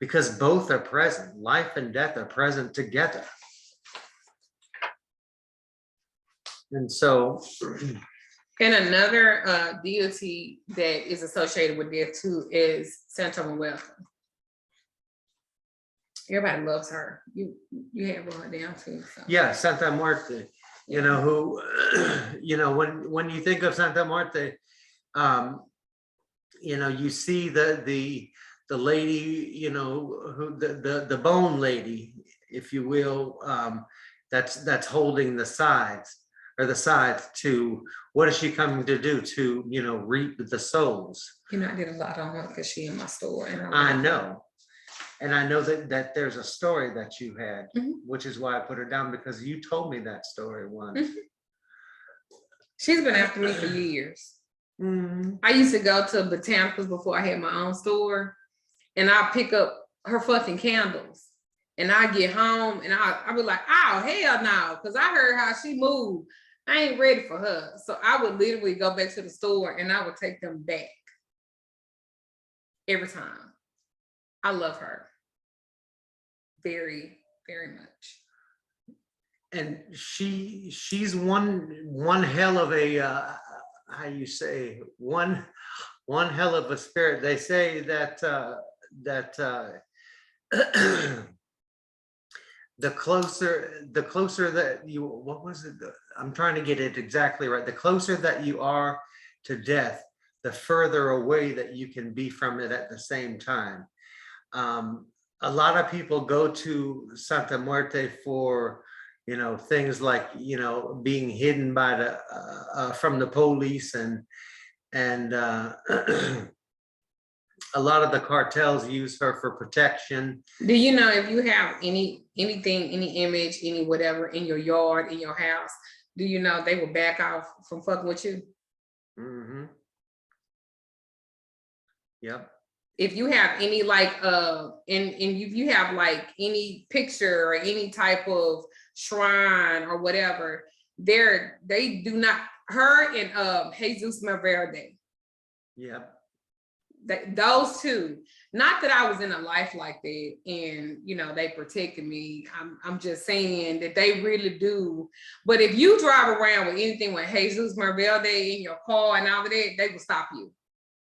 because both are present. Life and death are present together. And so, and another deity that is associated with death too is Santa Moise. Everybody loves her. You have her down too. So. Yeah, Santa Muerte. Who, when you think of Santa Muerte, you see the lady, who the bone lady, if you will, that's holding the sides. or the scythe to, what is she coming to do? To, reap the souls. You know, I did a lot on her because she in my store and I like her. know. And I know that there's a story that you had, Mhm. which is why I put her down, because you told me that story once. Mhm. She's been after me for years. Mhm. I used to go to Botanicals before I had my own store, and I pick up her fucking candles. And I get home and I be like, oh, hell no, because I heard how she moved. I ain't ready for her. So I would literally go back to the store and I would take them back every time. I love her very, very much. And she's one hell of a how you say, one hell of a spirit. They say that the closer that you, what was it? I'm trying to get it exactly right. The closer that you are to death, the further away that you can be from it at the same time. A lot of people go to Santa Muerte for, things like, being hidden by the from the police, and a lot of the cartels use her for protection. Do you know if you have anything, any image, any whatever in your yard, in your house, do you know they will back off from fucking with you? Mm-hmm. Yep. If you have any and if you have like any picture or any type of shrine or whatever, they do not, her and Jesus Malverde. Yep. Those two, not that I was in a life like that and they protected me. I'm just saying that they really do. But if you drive around with anything with Jesus Malverde in your car and all of that, they will stop you.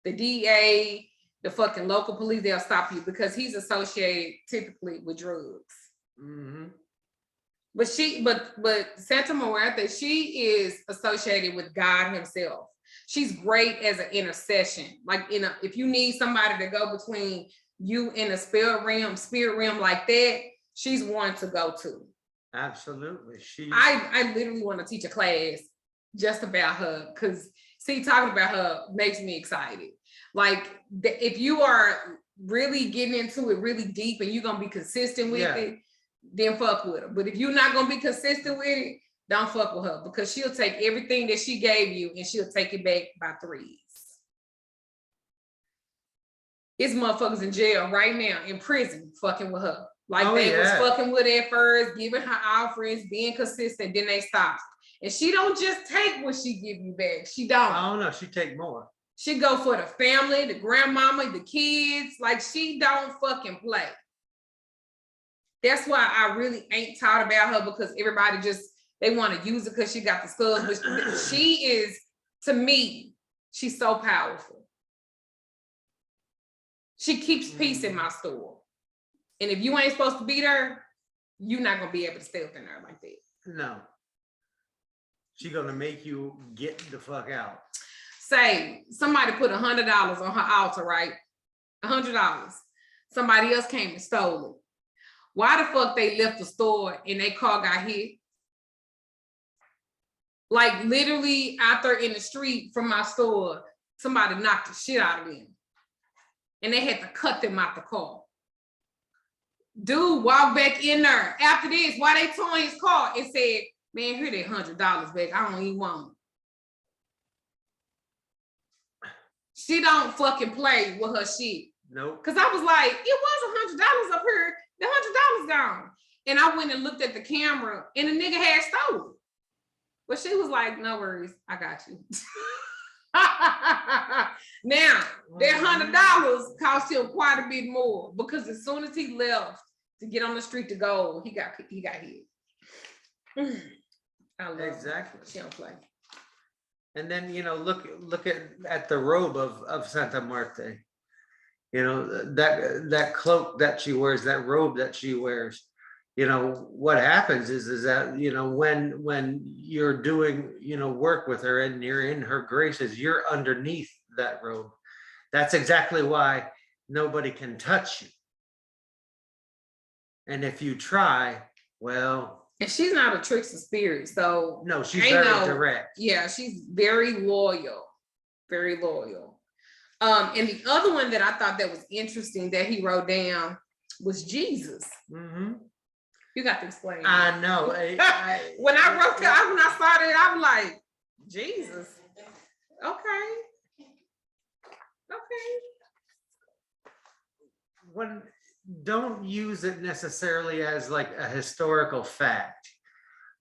The DA, the fucking local police, they'll stop you because he's associated typically with drugs. Mm-hmm. But Santa Muerte, she is associated with God himself. She's great as an intercession. Like if you need somebody to go between you and a spirit realm like that, she's one to go to. Absolutely. I literally want to teach a class just about her, because talking about her makes me excited. Like if you are really getting into it really deep and you're gonna be consistent with it, then fuck with her. But if you're not gonna be consistent with it, don't fuck with her, because she'll take everything that she gave you and she'll take it back by threes. It's motherfuckers in jail right now, in prison, fucking with her. Like was fucking with her at first, giving her offerings, being consistent, then they stop. And she don't just take what she give you back. She don't. Oh no, she take more. She go for the family, the grandmama, the kids. Like she don't fucking play. That's why I really ain't taught about her, because everybody they want to use it because she got the skulls. But she is, to me, she's so powerful. She keeps peace in my store. And if you ain't supposed to beat her, you're not gonna be able to stay up in there like that. No. She gonna make you get the fuck out. Say somebody put $100 on her altar, right? $100. Somebody else came and stole it. Why the fuck they left the store and their car got hit? Like literally out there in the street from my store, somebody knocked the shit out of them. And they had to cut them out the car. Dude walked back in there. After this, while they towing his car, and said, man, here that $100 back. I don't even want it. She don't fucking play with her shit. Nope. Cause I was like, it was $100 up here. The $100 gone. And I went and looked at the camera and the nigga had stole it. But she was like, no worries, I got you. Now, that $100 cost him quite a bit more, because as soon as he left to get on the street to go, he got hit. I love exactly. She don't play. And then look at the robe of Santa Muerte. That cloak that she wears, that robe that she wears. What happens is that when you're doing work with her and you're in her graces, you're underneath that robe. That's exactly why nobody can touch you. And if you try, well, And she's not a trickster spirit, so No, she's Ain't very no- direct. yeah, she's very loyal, very loyal. And the other one that I thought that was interesting that he wrote down was Jesus. Mhm. You got to explain. I know. When I wrote that, when I saw that, I'm like, Jesus. Okay. Okay. When don't use it necessarily as like a historical fact,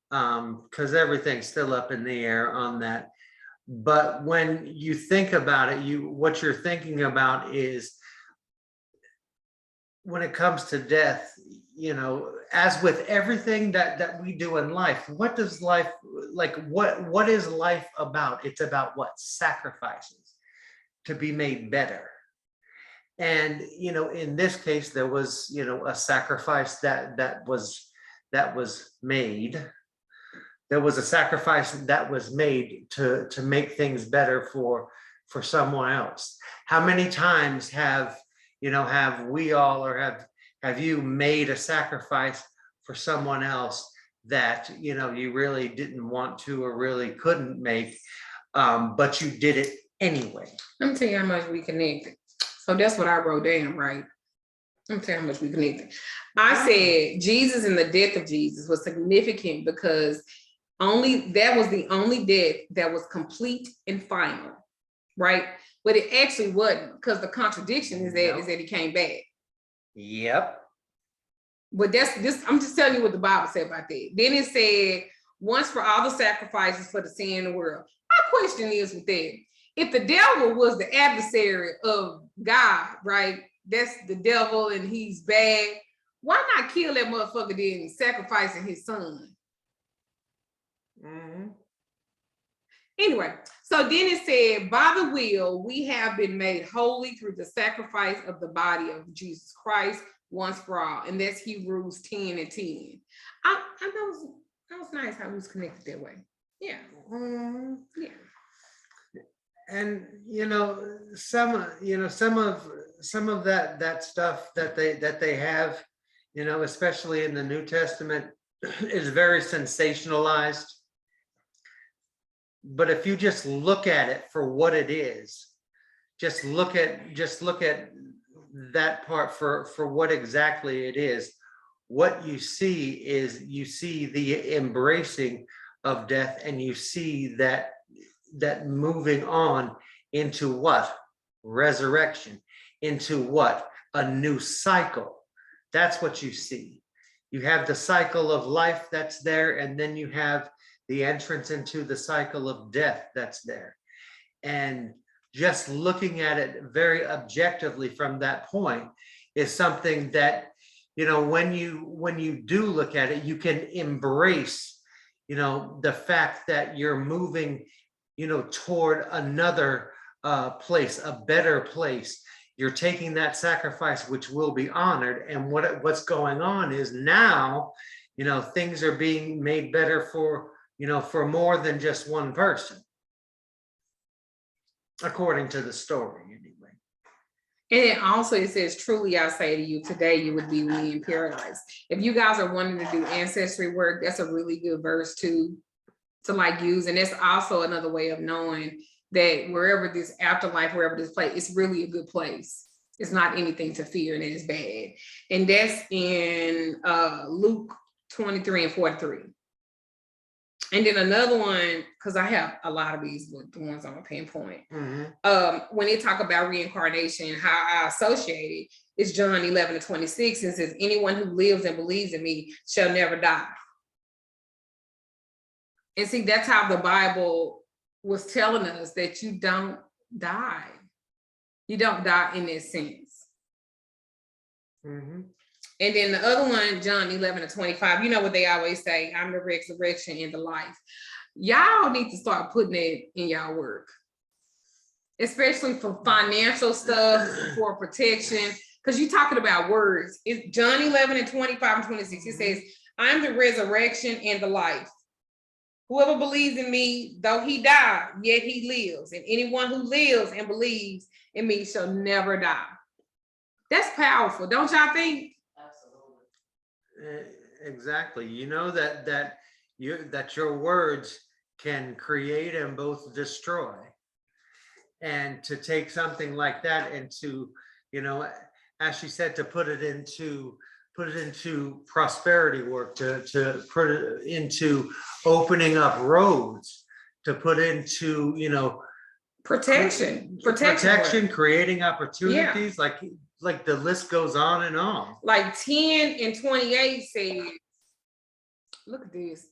because everything's still up in the air on that. But when you think about it, what you're thinking about is when it comes to death, you know, as with everything that we do in life, what does life like? What is life about? It's about what? Sacrifices to be made better. And you know, in this case, there was, you know, a sacrifice that was made. There was a sacrifice that was made to make things better for someone else. How many times have we all, or have you made a sacrifice for someone else that, you know, you really didn't want to or really couldn't make, but you did it anyway? Let me tell you how much we connected. So that's what I wrote down, right? Let me tell you how much we connected. I said Jesus and the death of Jesus was significant because that was the only death that was complete and final, right? But it actually wasn't, because the contradiction is that he came back. Yep. But I'm just telling you what the Bible said about that. Then it said, once for all the sacrifices for the sin in the world. My question is with that, if the devil was the adversary of God, right? That's the devil and he's bad. Why not kill that motherfucker then sacrificing his son? Mm-hmm. Anyway, so then it said, by the will, we have been made holy through the sacrifice of the body of Jesus Christ once for all. And that's Hebrews 10:10. I know that was nice how it was connected that way. Yeah. Yeah. And you know, some of that stuff that they have, you know, especially in the New Testament, is very sensationalized. But if you just look at it for what it is, just look at that part for what exactly it is, what you see is the embracing of death, and you see that moving on into what? Resurrection, into what? A new cycle. That's what you see. You have the cycle of life that's there, and then you have the entrance into the cycle of death that's there. And just looking at it very objectively from that point is something that, you know, when you do look at it, you can embrace, you know, the fact that you're moving, you know, toward another place, a better place. You're taking that sacrifice, which will be honored. And what's going on is now, you know, things are being made better for, you know, for more than just one person, according to the story anyway. And then also it says, truly I say to you, today you would be with me in paradise. If you guys are wanting to do ancestry work, that's a really good verse to like use. And that's also another way of knowing that wherever this afterlife, wherever this place, it's really a good place. It's not anything to fear and it is bad. And that's in Luke 23:43. And then another one, because I have a lot of these, but the ones I'm gonna pinpoint. Mm-hmm. When they talk about reincarnation, how I associate it is John 11:26, and says, anyone who lives and believes in me shall never die. And see, that's how the Bible was telling us that you don't die. You don't die in that sense. Mm-hmm. And then the other one, John 11:25, you know what they always say, I'm the resurrection and the life. Y'all need to start putting it in y'all work, especially for financial stuff, for protection, because you're talking about words. It's John 11:25-26. It says, I'm the resurrection and the life. Whoever believes in me, though he die, yet he lives. And anyone who lives and believes in me shall never die. That's powerful, don't y'all think? Exactly. You know that your words can create and both destroy. And to take something like that and to, you know, as she said, to put it into prosperity work, to put it into opening up roads, to put into, you know, Protection. protection, Work. creating opportunities, like the list goes on and on. Like 10 and 28 says, look at this.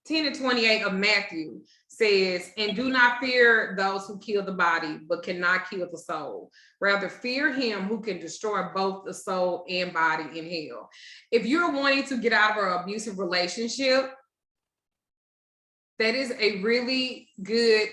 10 and 28 of Matthew says, and do not fear those who kill the body, but cannot kill the soul. Rather, fear him who can destroy both the soul and body in hell. If you're wanting to get out of an abusive relationship, that is a really good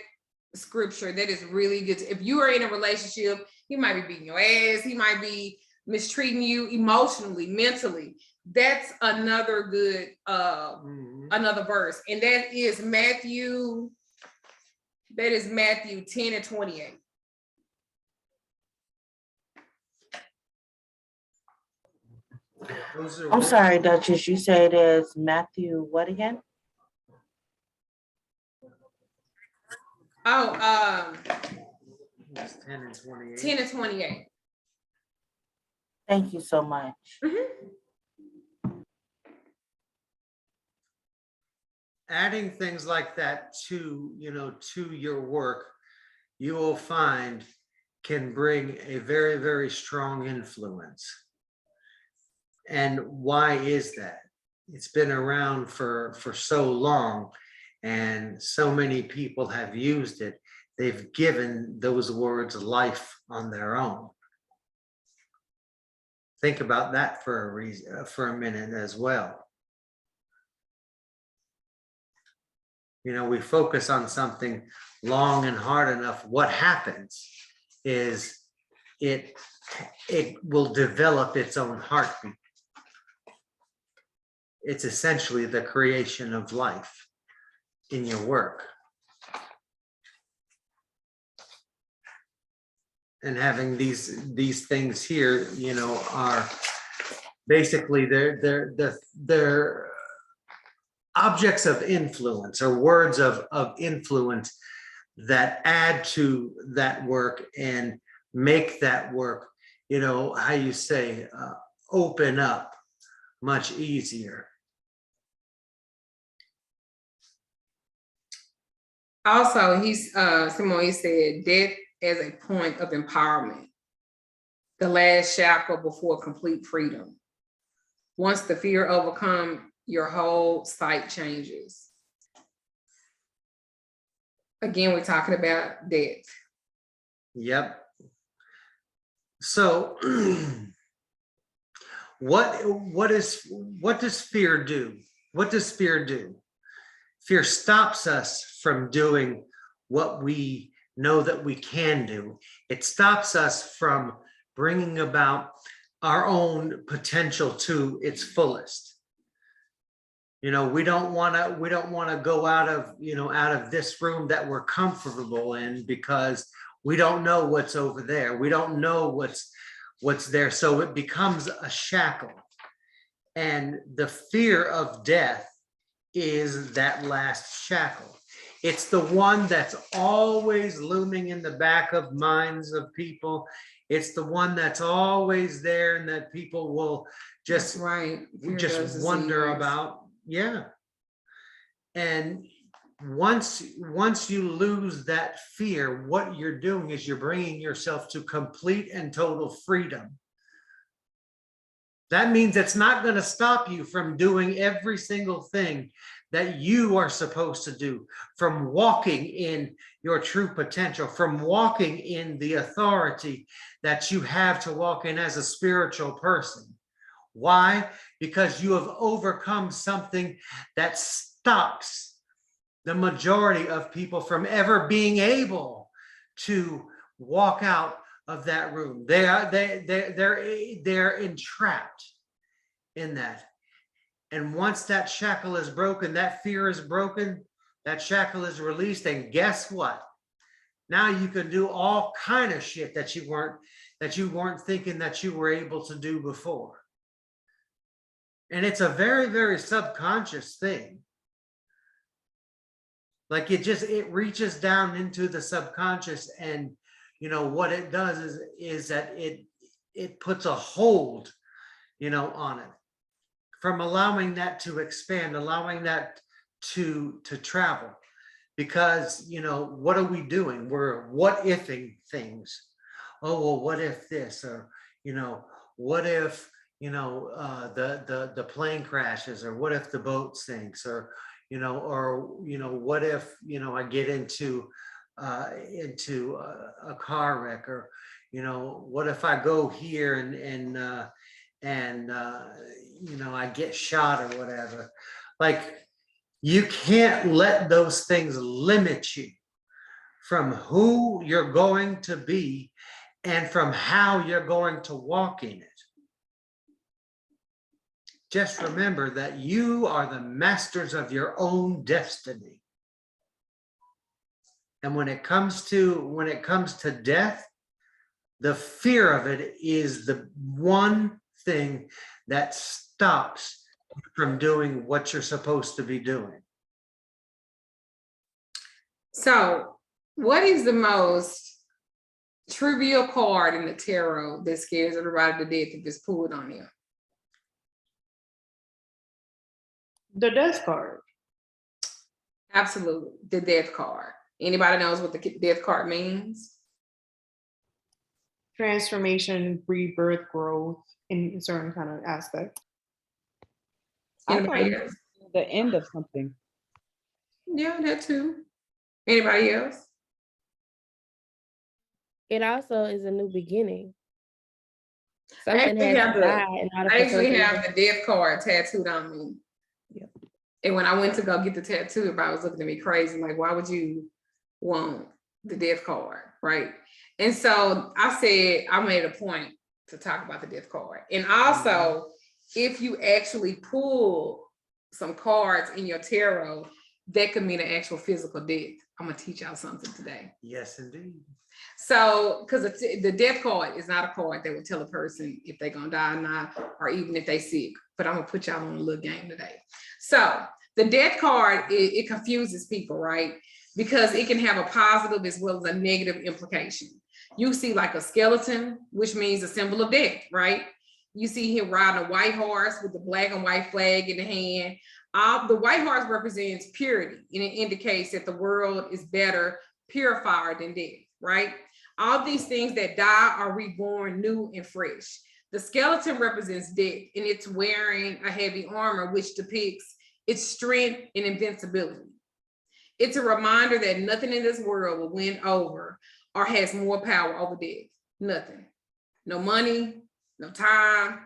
scripture. That is really good. If you are in a relationship, he might be beating your ass, he might be mistreating you emotionally, mentally. That's another good another verse. And that is Matthew 10 and 28. I'm sorry, Duchess, you say it is Matthew what again? Oh, It's 10 and 28. 10 and 28. Thank you so much. Adding things like that to, you know, to your work, you will find can bring a very, very strong influence. And why is that? It's been around for so long, and so many people have used it. They've given those words life on their own. Think about that for a reason, for a minute as well. You know, we focus on something long and hard enough. What happens is it will develop its own heartbeat. It's essentially the creation of life in your work. And having these things here, you know, are basically they're objects of influence, or words of influence that add to that work and make that work, you know, how you say, open up much easier. Also, Sen Moise said, death as a point of empowerment, the last shackle before complete freedom. Once the fear overcomes, your whole sight changes. Again, we're talking about death. Yep. So what does fear do? What does fear do? Fear stops us from doing what we know that we can do. It stops us from bringing about our own potential to its fullest. You know, we don't want to go out of this room that we're comfortable in, because we don't know what's over there. We don't know what's there. So it becomes a shackle. And the fear of death is that last shackle. It's the one that's always looming in the back of minds of people. It's the one that's always there, and that people will just wonder about. Yeah. And once you lose that fear, what you're doing is you're bringing yourself to complete and total freedom. That means it's not going to stop you from doing every single thing that you are supposed to do, from walking in your true potential, from walking in the authority that you have to walk in as a spiritual person. Why? Because you have overcome something that stops the majority of people from ever being able to walk out of that room. They're entrapped in that. And once that shackle is broken, that fear is broken, that shackle is released, and guess what? Now you can do all kind of shit that you weren't thinking that you were able to do before. And it's a very, very subconscious thing. Like it reaches down into the subconscious, and what it does is that it puts a hold, on it, from allowing that to expand, allowing that to travel. Because what are we doing? We're what ifing things. Oh, well, what if this? Or what if the plane crashes, or what if the boat sinks, or what if I get into a car wreck, or what if I go here and I get shot or whatever. Like, you can't let those things limit you from who you're going to be and from how you're going to walk in it. Just remember that you are the masters of your own destiny. And when it comes to death, the fear of it is the one thing that stops you from doing what you're supposed to be doing. So, what is the most trivial card in the tarot that scares everybody to death if it's pulled on you? The death card. Absolutely, the death card. Anybody knows what the death card means? Transformation, rebirth, growth in a certain kind of aspect. Anybody else? The end of something. Yeah, that too. Anybody else? It also is a new beginning. I Something actually has to die in order for I actually something have to- the death card tattooed on me. Yep. And when I went to go get the tattoo, everybody was looking at me crazy, like, why would you want the death card, right? And so I said, I made a point to talk about the death card. And also, if you actually pull some cards in your tarot, that could mean an actual physical death. I'm gonna teach y'all something today. Yes, indeed. So, because the death card is not a card that would tell a person if they're gonna die or not, or even if they sick. But I'm gonna put y'all on a little game today. So the death card, it confuses people, right? Because it can have a positive as well as a negative implication. You see like a skeleton, which means a symbol of death, right? You see him riding a white horse with the black and white flag in the hand. The white horse represents purity, and it indicates that the world is better purified than death, right? All these things that die are reborn new and fresh. The skeleton represents death, and it's wearing a heavy armor, which depicts its strength and invincibility. It's a reminder that nothing in this world will win over or has more power over death. Nothing. No money, no time,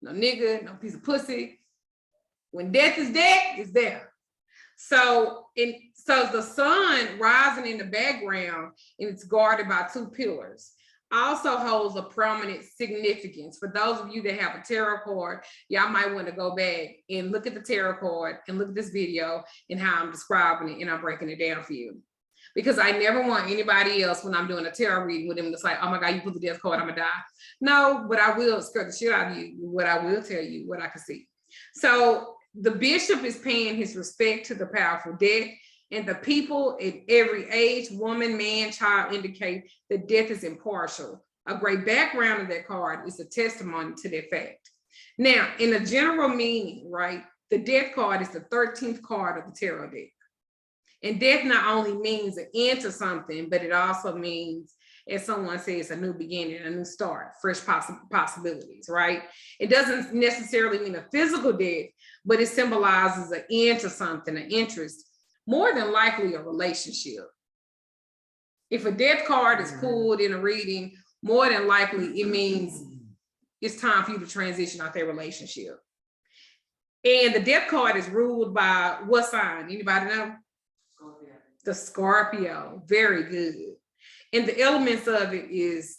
no nigga, no piece of pussy. When death is dead, it's there. So the sun rising in the background, and it's guarded by two pillars, also holds a prominent significance. For those of you that have a tarot card, y'all might want to go back and look at the tarot card and look at this video and how I'm describing it, and I'm breaking it down for you. Because I never want anybody else, when I'm doing a tarot reading with them, to say, oh my God, you put the death card, I'm gonna die. No, but I will scare the shit out of you. What I will tell you, what I can see. So the bishop is paying his respect to the powerful dead, and the people at every age, woman, man, child, indicate that death is impartial. A great background of that card is a testimony to that fact. Now, in a general meaning, right, the death card is the 13th card of the tarot deck. And death not only means an end to something, but it also means, as someone says, a new beginning, a new start, fresh possibilities, right? It doesn't necessarily mean a physical death, but it symbolizes an end to something, an interest, more than likely a relationship. If a death card is pulled in a reading, more than likely it means it's time for you to transition out their relationship. And the death card is ruled by what sign? Anybody know? The Scorpio. Very good. And the elements of it is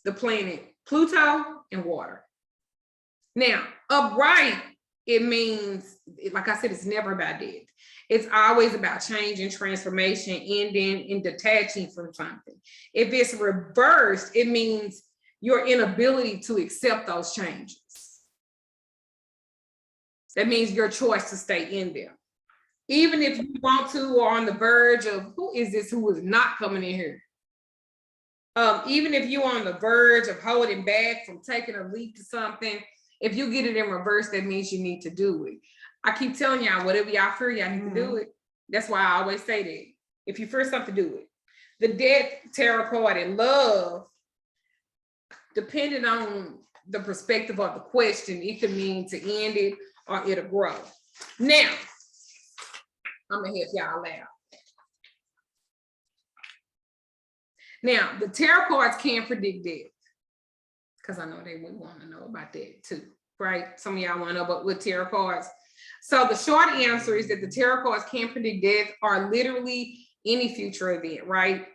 the planet Pluto and water. Now, upright, it means, like I said, it's never about death. It's always about change and transformation, ending and detaching from something. If it's reversed, it means your inability to accept those changes. That means your choice to stay in there. Even if you want to or on the verge of who is this who is not coming in here? Even if you're on the verge of holding back from taking a leap to something, if you get it in reverse, that means you need to do it. I keep telling y'all, whatever y'all fear, y'all need to do it. That's why I always say that. If you fear something, do it. The Death tarot card in love, depending on the perspective of the question, it could mean to end it or it'll grow. Now, I'm gonna help y'all out. Now, the tarot cards can't predict death, because I know they would want to know about that too, right? Some of y'all want to know about what tarot cards. So the short answer is that the tarot cards can't predict death or literally any future event, right?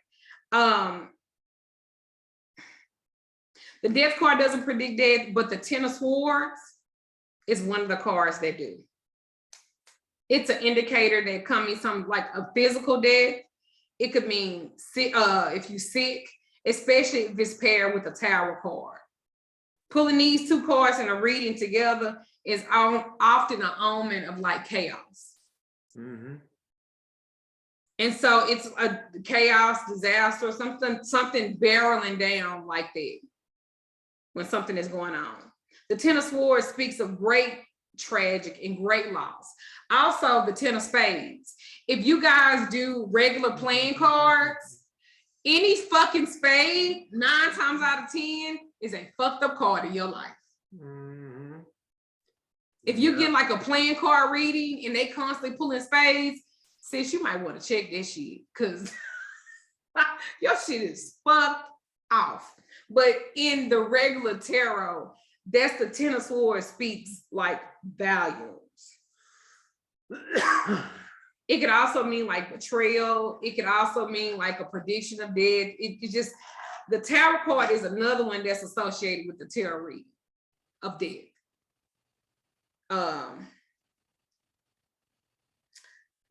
The Death card doesn't predict death, but the Ten of Swords is one of the cards that do. It's an indicator that coming some like a physical death. It could mean if you're sick, especially if it's paired with a Tower card. Pulling these two cards in a reading together is often an omen of like chaos. Mhm. And so it's a chaos, disaster, something barreling down like that when something is going on. The Ten of Swords speaks of great tragic and great loss. Also, the Ten of Spades. If you guys do regular playing cards, any fucking spade, 9 times out of 10, is a fucked up card in your life. Mhm. If you get like a playing card reading and they constantly pulling spades, sis, you might want to check this shit because your shit is fucked off. But in the regular tarot, that's the Ten of Swords speaks like volumes. It could also mean like betrayal. It could also mean like a prediction of death. It just, the tarot card is another one that's associated with the tarot reading of death.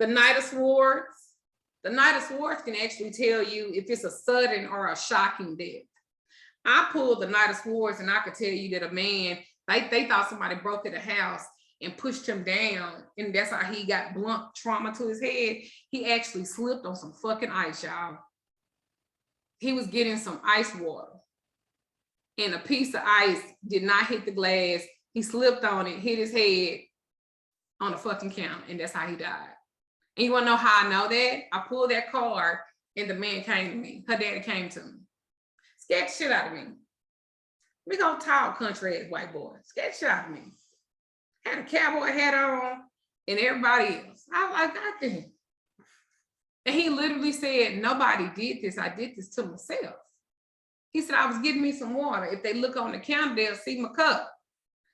The Knight of Swords. The Knight of Swords can actually tell you if it's a sudden or a shocking death. I pulled the Knight of Swords and I could tell you that a man, they thought somebody broke into the house and pushed him down, and that's how he got blunt trauma to his head. He actually slipped on some fucking ice, y'all. He was getting some ice water, and a piece of ice did not hit the glass. He slipped on it, hit his head on the fucking counter, and that's how he died. And you wanna know how I know that? I pulled that card, and the man came to me. Her daddy came to me. Scared the shit out of me. We gonna talk country ass white boy. Scared the shit out of me. Had a cowboy hat on and everybody else. I was like, God damn. And he literally said, nobody did this. I did this to myself. He said, I was getting me some water. If they look on the counter, they'll see my cup.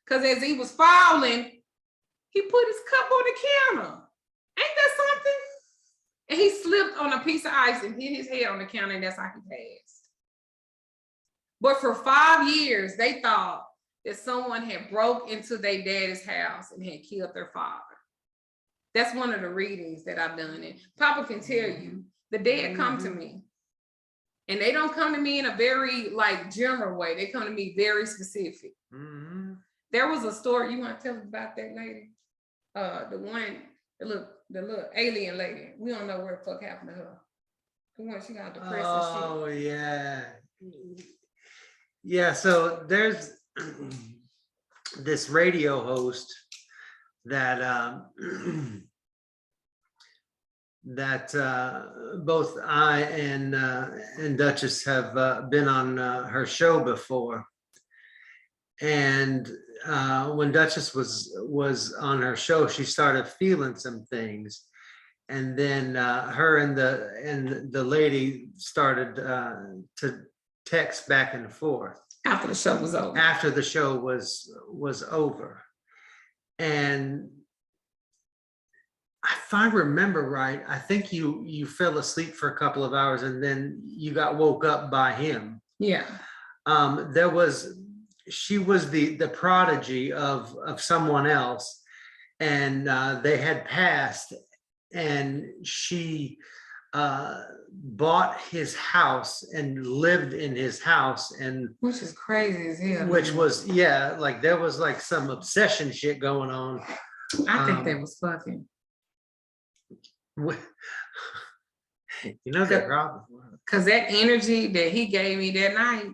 Because as he was falling, he put his cup on the counter. Ain't that something? And he slipped on a piece of ice and hit his head on the counter, and that's how he passed. But for 5 years, they thought that someone had broke into their daddy's house and had killed their father. That's one of the readings that I've done. And Papa can tell you, the dead come to me. And they don't come to me in a very like general way. They come to me very specific. Mhm. There was a story, you want to tell us about that lady? The little alien lady. We don't know where the fuck happened to her. The one she got depressed and shit. Oh, yeah. Yeah, so there's this radio host that both I and Duchess have been on her show before. And when Duchess was on her show, she started feeling some things. And then her and the lady started to text back and forth After the show was over. after the show was over. And if I remember right, I think you fell asleep for a couple of hours and then you got woke up by him. Yeah. She was the prodigy of someone else, and they had passed, and she bought his house and lived in his house, and Which is crazy as hell. which was, yeah, like there was like some obsession shit going on I think they was fucking. You know that problem. Cause that energy that he gave me that night,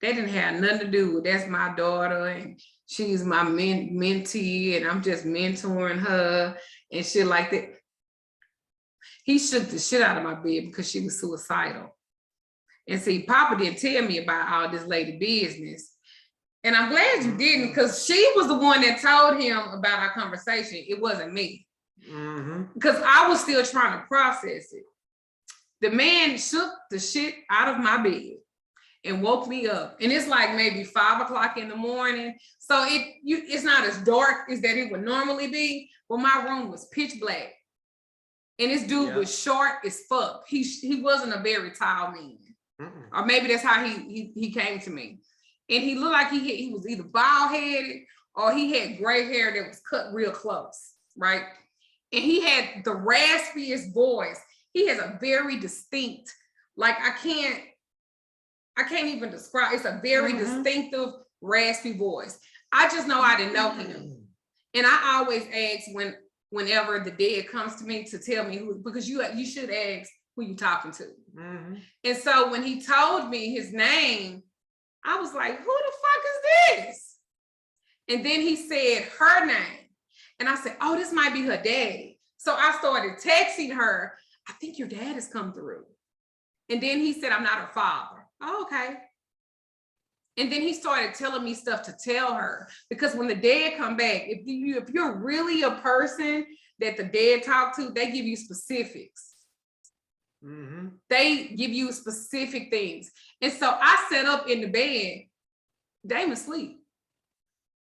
that didn't have nothing to do with that's my daughter and she's my mentee and I'm just mentoring her and shit like that. He shook the shit out of my bed because she was suicidal. And see, Papa didn't tell me about all this lady business. And I'm glad you didn't, because she was the one that told him about our conversation. It wasn't me. Because I was still trying to process it. The man shook the shit out of my bed and woke me up. And it's like maybe 5 o'clock in the morning. So it's not as dark as that it would normally be, but my room was pitch black. And this dude was short as fuck. He wasn't a very tall man. Or maybe that's how he came to me. And he looked like he was either bald-headed or he had gray hair that was cut real close, right? And he had the raspiest voice. He has a very distinct, like I can't even describe, it's a very distinctive raspy voice. I just know I didn't know him. And I always ask whenever the dead comes to me to tell me who, because you should ask who you talking to. And so when he told me his name, I was like, who the fuck is this? And then he said her name. And I said, oh, this might be her daddy. So I started texting her, I think your dad has come through. And then he said, I'm not her father. Oh, okay. And then he started telling me stuff to tell her, because when the dead come back, if you're really a person that the dead talk to, they give you specifics. They give you specific things. And so I sat up in the bed, Damon sleep.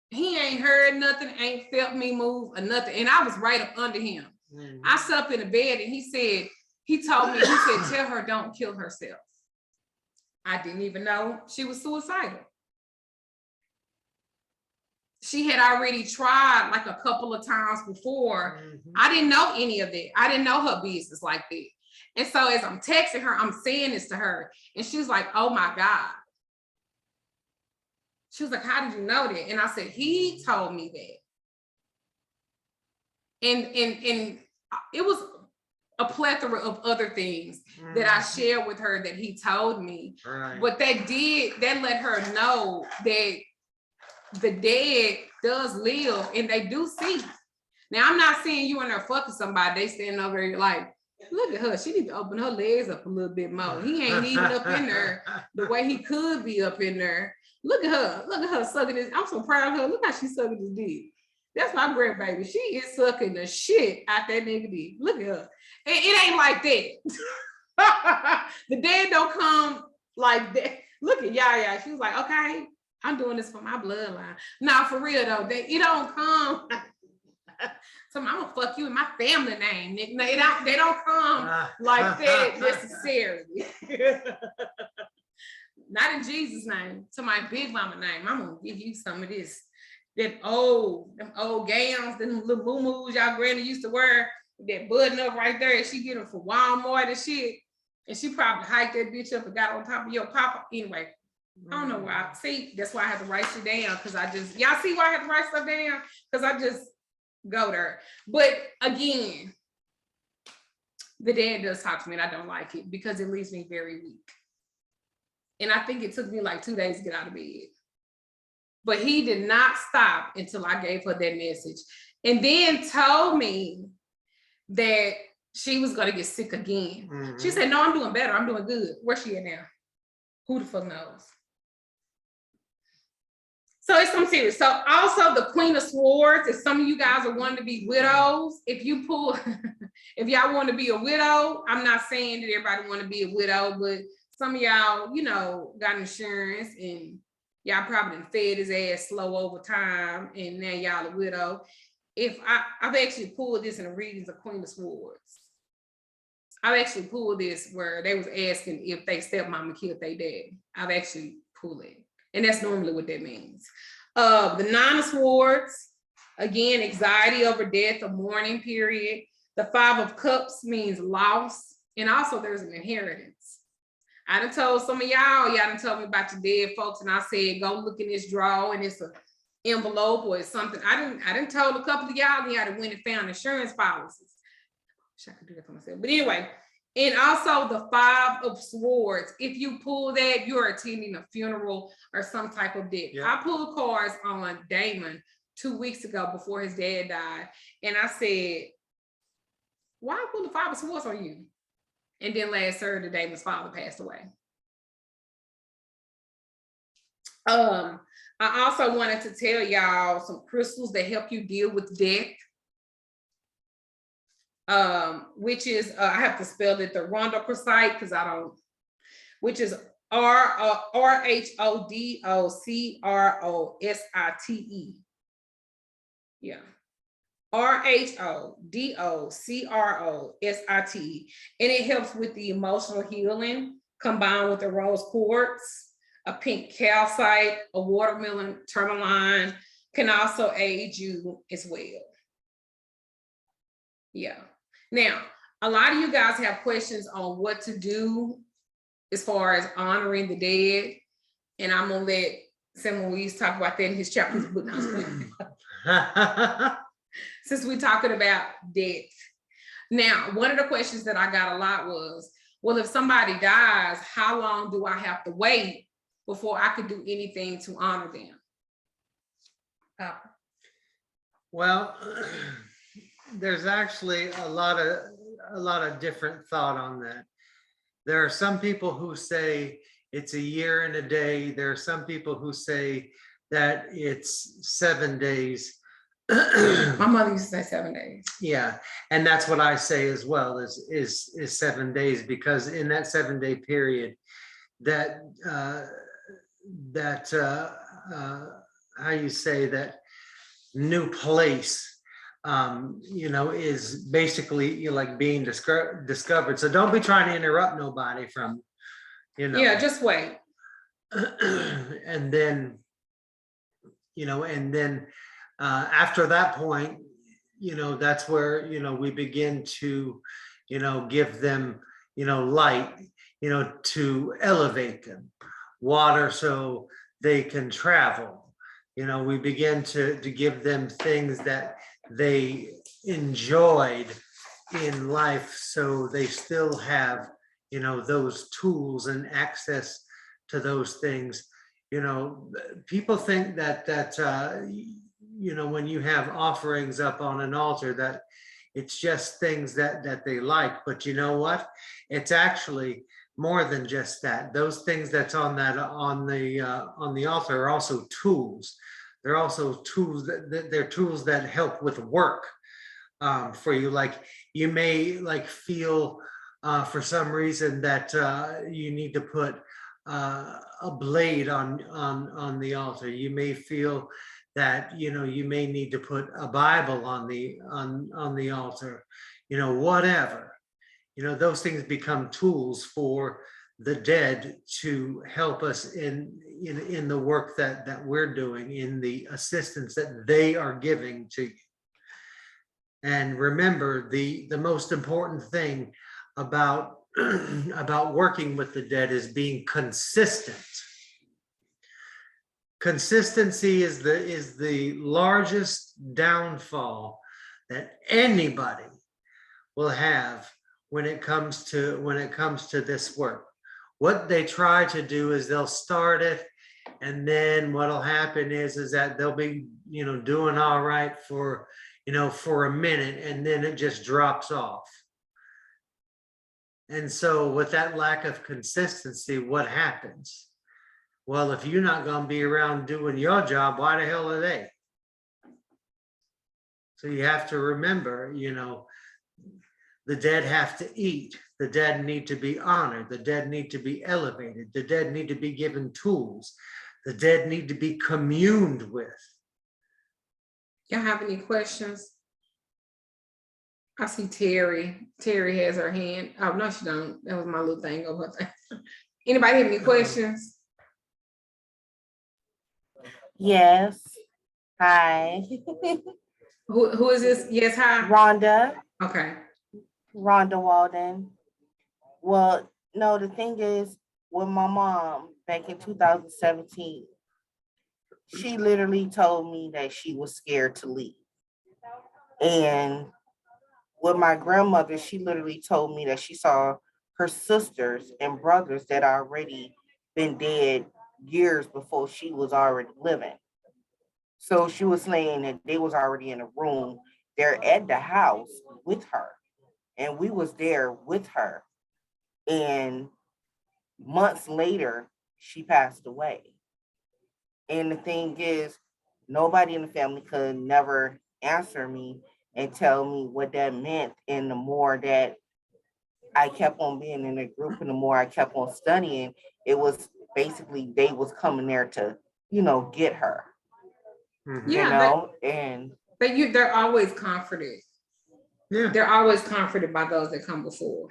He ain't heard nothing, ain't felt me move or nothing. And I was right up under him. I sat up in the bed and he told me, tell her don't kill herself. I didn't even know she was suicidal. She had already tried like a couple of times before. I didn't know any of that. I didn't know her business like that. And so as I'm texting her, I'm saying this to her, and she was like, oh my God. She was like, how did you know that? And I said, he told me that. And it was a plethora of other things that I shared with her that he told me. But that let her know that the dead does live and they do see. Now, I'm not saying you and her fucking somebody, they standing over here like, look at her, she need to open her legs up a little bit more. He ain't even up in there the way he could be up in there. Look at her sucking this. I'm so proud of her. Look how she's sucking this dick. That's my grandbaby. She is sucking the shit out that nigga dick. Look at her. It ain't like that. The dead don't come like that. Look at Yaya. She was like, okay, I'm doing this for my bloodline. Now, for real though, it don't come. So I'm gonna fuck you in my family name, Nick. No, they don't come like that necessarily. Not in Jesus' name. To my big mama name, I'm gonna give you some of this. Them old gowns, them little moo-moos y'all granny used to wear, that button up right there, and she get them for Walmart and shit. And she probably hiked that bitch up and got on top of your papa. Anyway, I don't know why. See, that's why I have to write shit down, because y'all see why I have to write stuff down? Because I just go there. But again, the dad does talk to me and I don't like it because it leaves me very weak. And I think it took me like 2 days to get out of bed. But he did not stop until I gave her that message. And then told me that she was gonna get sick again. She said, no, I'm doing better. I'm doing good. Where's she at now? Who the fuck knows? So it's something serious. So also the Queen of Swords, if some of you guys are wanting to be widows, if y'all want to be a widow, I'm not saying that everybody want to be a widow, but some of y'all, got insurance and y'all probably fed his ass slow over time and now y'all a widow. I've actually pulled this in the readings of Queen of Swords. I've actually pulled this where they was asking if they stepmama killed their dad. I've actually pulled it. And that's normally what that means. The Nine of Swords, again, anxiety over death, a mourning period. The Five of Cups means loss. And also there's an inheritance. I done told some of y'all done told me about your dead folks, and I said, go look in this drawer, and it's an envelope or it's something. I didn't told a couple of y'all the other went and found insurance policies. Wish I could do that for myself. But anyway, and also the 5 of Swords. If you pull that, you're attending a funeral or some type of death. Yeah. I pulled cards on Damon 2 weeks ago before his dad died. And I said, why pull the 5 of Swords on you? And then last Saturday, Damon's father passed away. I also wanted to tell y'all some crystals that help you deal with death. Which is I have to spell it the rhodocrosite because I don't, which is RHODOCROSITE. Yeah. RHODOCROSITE. And it helps with the emotional healing combined with the rose quartz, a pink calcite, a watermelon tourmaline can also aid you as well. Yeah. Now, a lot of you guys have questions on what to do as far as honoring the dead. And I'm gonna let Sen Moise talk about that in his chapters. Since we're talking about death. Now, one of the questions that I got a lot was, well, if somebody dies, how long do I have to wait before I could do anything to honor them? Well, there's actually a lot of different thought on that. There are some people who say it's a year and a day. There are some people who say that it's 7 days. My mother used to say 7 days. Yeah, and that's what I say as well, is 7 days, because in that 7 day period, that how you say that new place, is basically like being discovered. So don't be trying to interrupt nobody from, Yeah, just wait. And then, after that point, that's where, we begin to, give them, light, to elevate them, water so they can travel. We begin to give them things that they enjoyed in life, so they still have, those tools and access to those things. People think that when you have offerings up on an altar, that it's just things that they like, but you know what? It's actually more than just that. Those things that's on the altar are also tools. They're also tools they're tools that help with work for you. Like you may feel for some reason that you need to put a blade on the altar. You may feel that you may need to put a Bible on the altar. Whatever. Those things become tools for the dead to help us in the work that we're doing, in the assistance that they are giving to you. And remember, the most important thing about about working with the dead is being consistent. Consistency is the largest downfall that anybody will have when it comes to this work. What they try to do is they'll start it, and then what'll happen is that they'll be doing all right for for a minute, and then it just drops off. And so with that lack of consistency, what happens? Well, if you're not going to be around doing your job, why the hell are they? So you have to remember, the dead have to eat. The dead need to be honored. The dead need to be elevated. The dead need to be given tools. The dead need to be communed with. Y'all have any questions? I see Terry. Terry has her hand. Oh, no, she don't. That was my little thing over there. Anybody have any questions? Yes. Hi. Who is this? Yes, hi. Rhonda. Okay. Rhonda Walden. Well, no, the thing is, with my mom back in 2017, she literally told me that she was scared to leave. And with my grandmother, she literally told me that she saw her sisters and brothers that already been dead years before she was already living. So she was saying that they was already in a room there at the house with her. And we was there with her. And months later, she passed away. And the thing is, nobody in the family could never answer me and tell me what that meant. And the more that I kept on being in a group and the more I kept on studying, it was basically they was coming there to, get her. Mhm. Yeah, And they're always comforted. Yeah. They're always comforted by those that come before.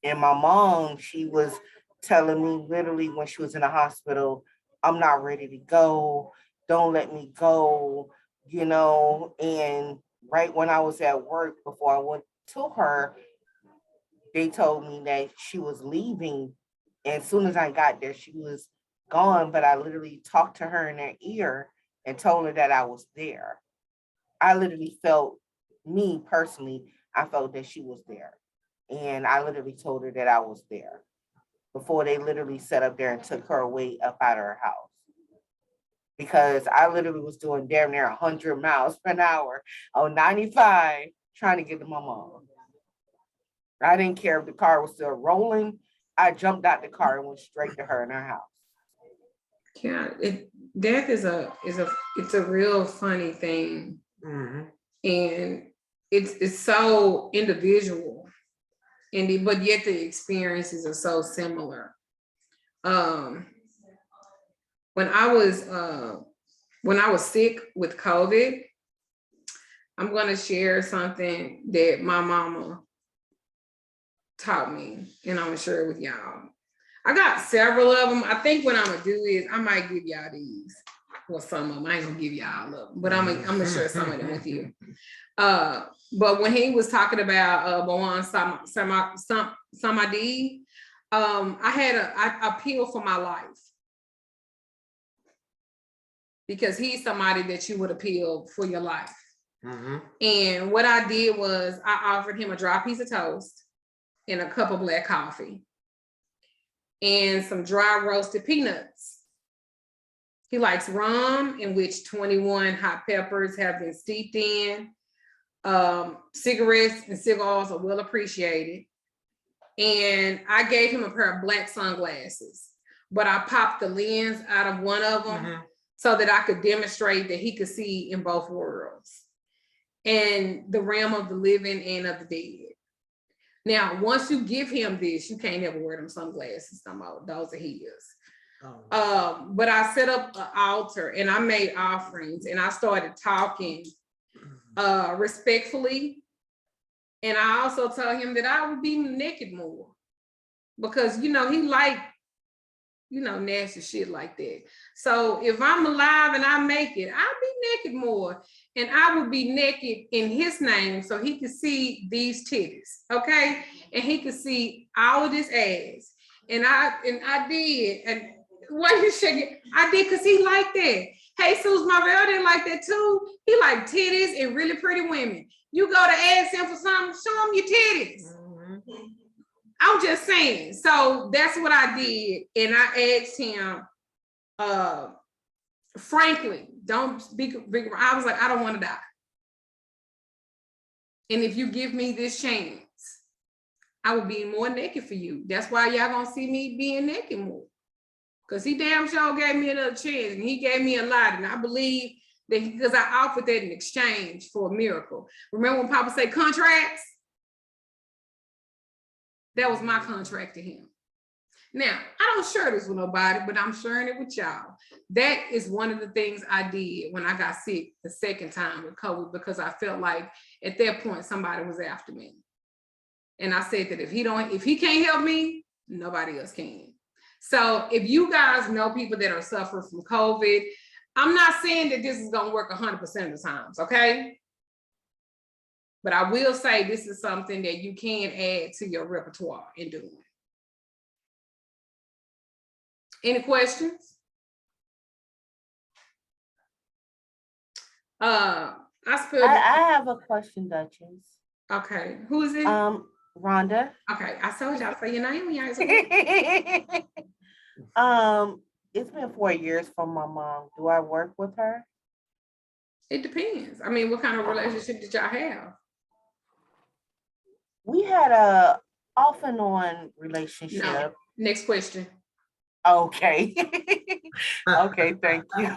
And my mom, she was telling me literally when she was in the hospital, I'm not ready to go. Don't let me go, And right when I was at work, before I went to her, they told me that she was leaving. And as soon as I got there, she was gone. But I literally talked to her in her ear and told her that I was there. I literally felt, me personally, I felt that she was there. And I literally told her that I was there before they literally sat up there and took her away up out of her house. Because I literally was doing damn near 100 miles per hour on 95 trying to get to my mom. I didn't care if the car was still rolling. I jumped out the car and went straight to her in her house. Yeah, death is a real funny thing. Mhm. And it's so individual, but yet the experiences are so similar. When I was sick with COVID, I'm gonna share something that my mama taught me, and I'm gonna share it with y'all. I got several of them. I think what I'm gonna do is I might give y'all these. Well, some of them. I ain't gonna give y'all all of them, but I'm gonna share some of them with you. But when he was talking about Bawan Samadi, I had I appeal for my life because he's somebody that you would appeal for your life. Mhm. And what I did was I offered him a dry piece of toast and a cup of black coffee and some dry roasted peanuts. He likes rum, in which 21 hot peppers have been steeped in. Cigarettes and cigars are well appreciated. And I gave him a pair of black sunglasses, but I popped the lens out of one of them so that I could demonstrate that he could see in both worlds and the realm of the living and of the dead. Now, once you give him this, you can't ever wear them sunglasses no more. Those are his. But I set up an altar and I made offerings and I started talking respectfully. And I also told him that I would be naked more because, he liked, nasty shit like that. So if I'm alive and I make it, I'll be naked more. And I would be naked in his name so he could see these titties, okay? And he could see all of this ass. And I did. And why you shaking? I did because he liked that. Hey, Jesus Marvel didn't like that too. He liked titties and really pretty women. You go to ask him for something, show him your titties. I'm just saying. So that's what I did. And I asked him, frankly, don't speak big. I was like, I don't want to die. And if you give me this chance, I will be more naked for you. That's why y'all gonna see me being naked more. Because he damn sure gave me another chance and he gave me a lot. And I believe that because I offered that in exchange for a miracle. Remember when Papa said contracts? That was my contract to him. Now, I don't share this with nobody, but I'm sharing it with y'all. That is one of the things I did when I got sick the second time with COVID, because I felt like at that point somebody was after me. And I said that if he can't help me, nobody else can. So if you guys know people that are suffering from COVID, I'm not saying that this is going to work 100% of the times, okay? But I will say this is something that you can add to your repertoire in doing. Any questions? I I spelled it. have a question, Duchess. Okay, who is it? Rhonda. Okay, I told y'all to say your name when y'all say It's been 4 years from my mom. Do I work with her? it depends. I mean, what kind of relationship did y'all have? We had a off and on relationship. No. Next question. Okay. Okay, thank you.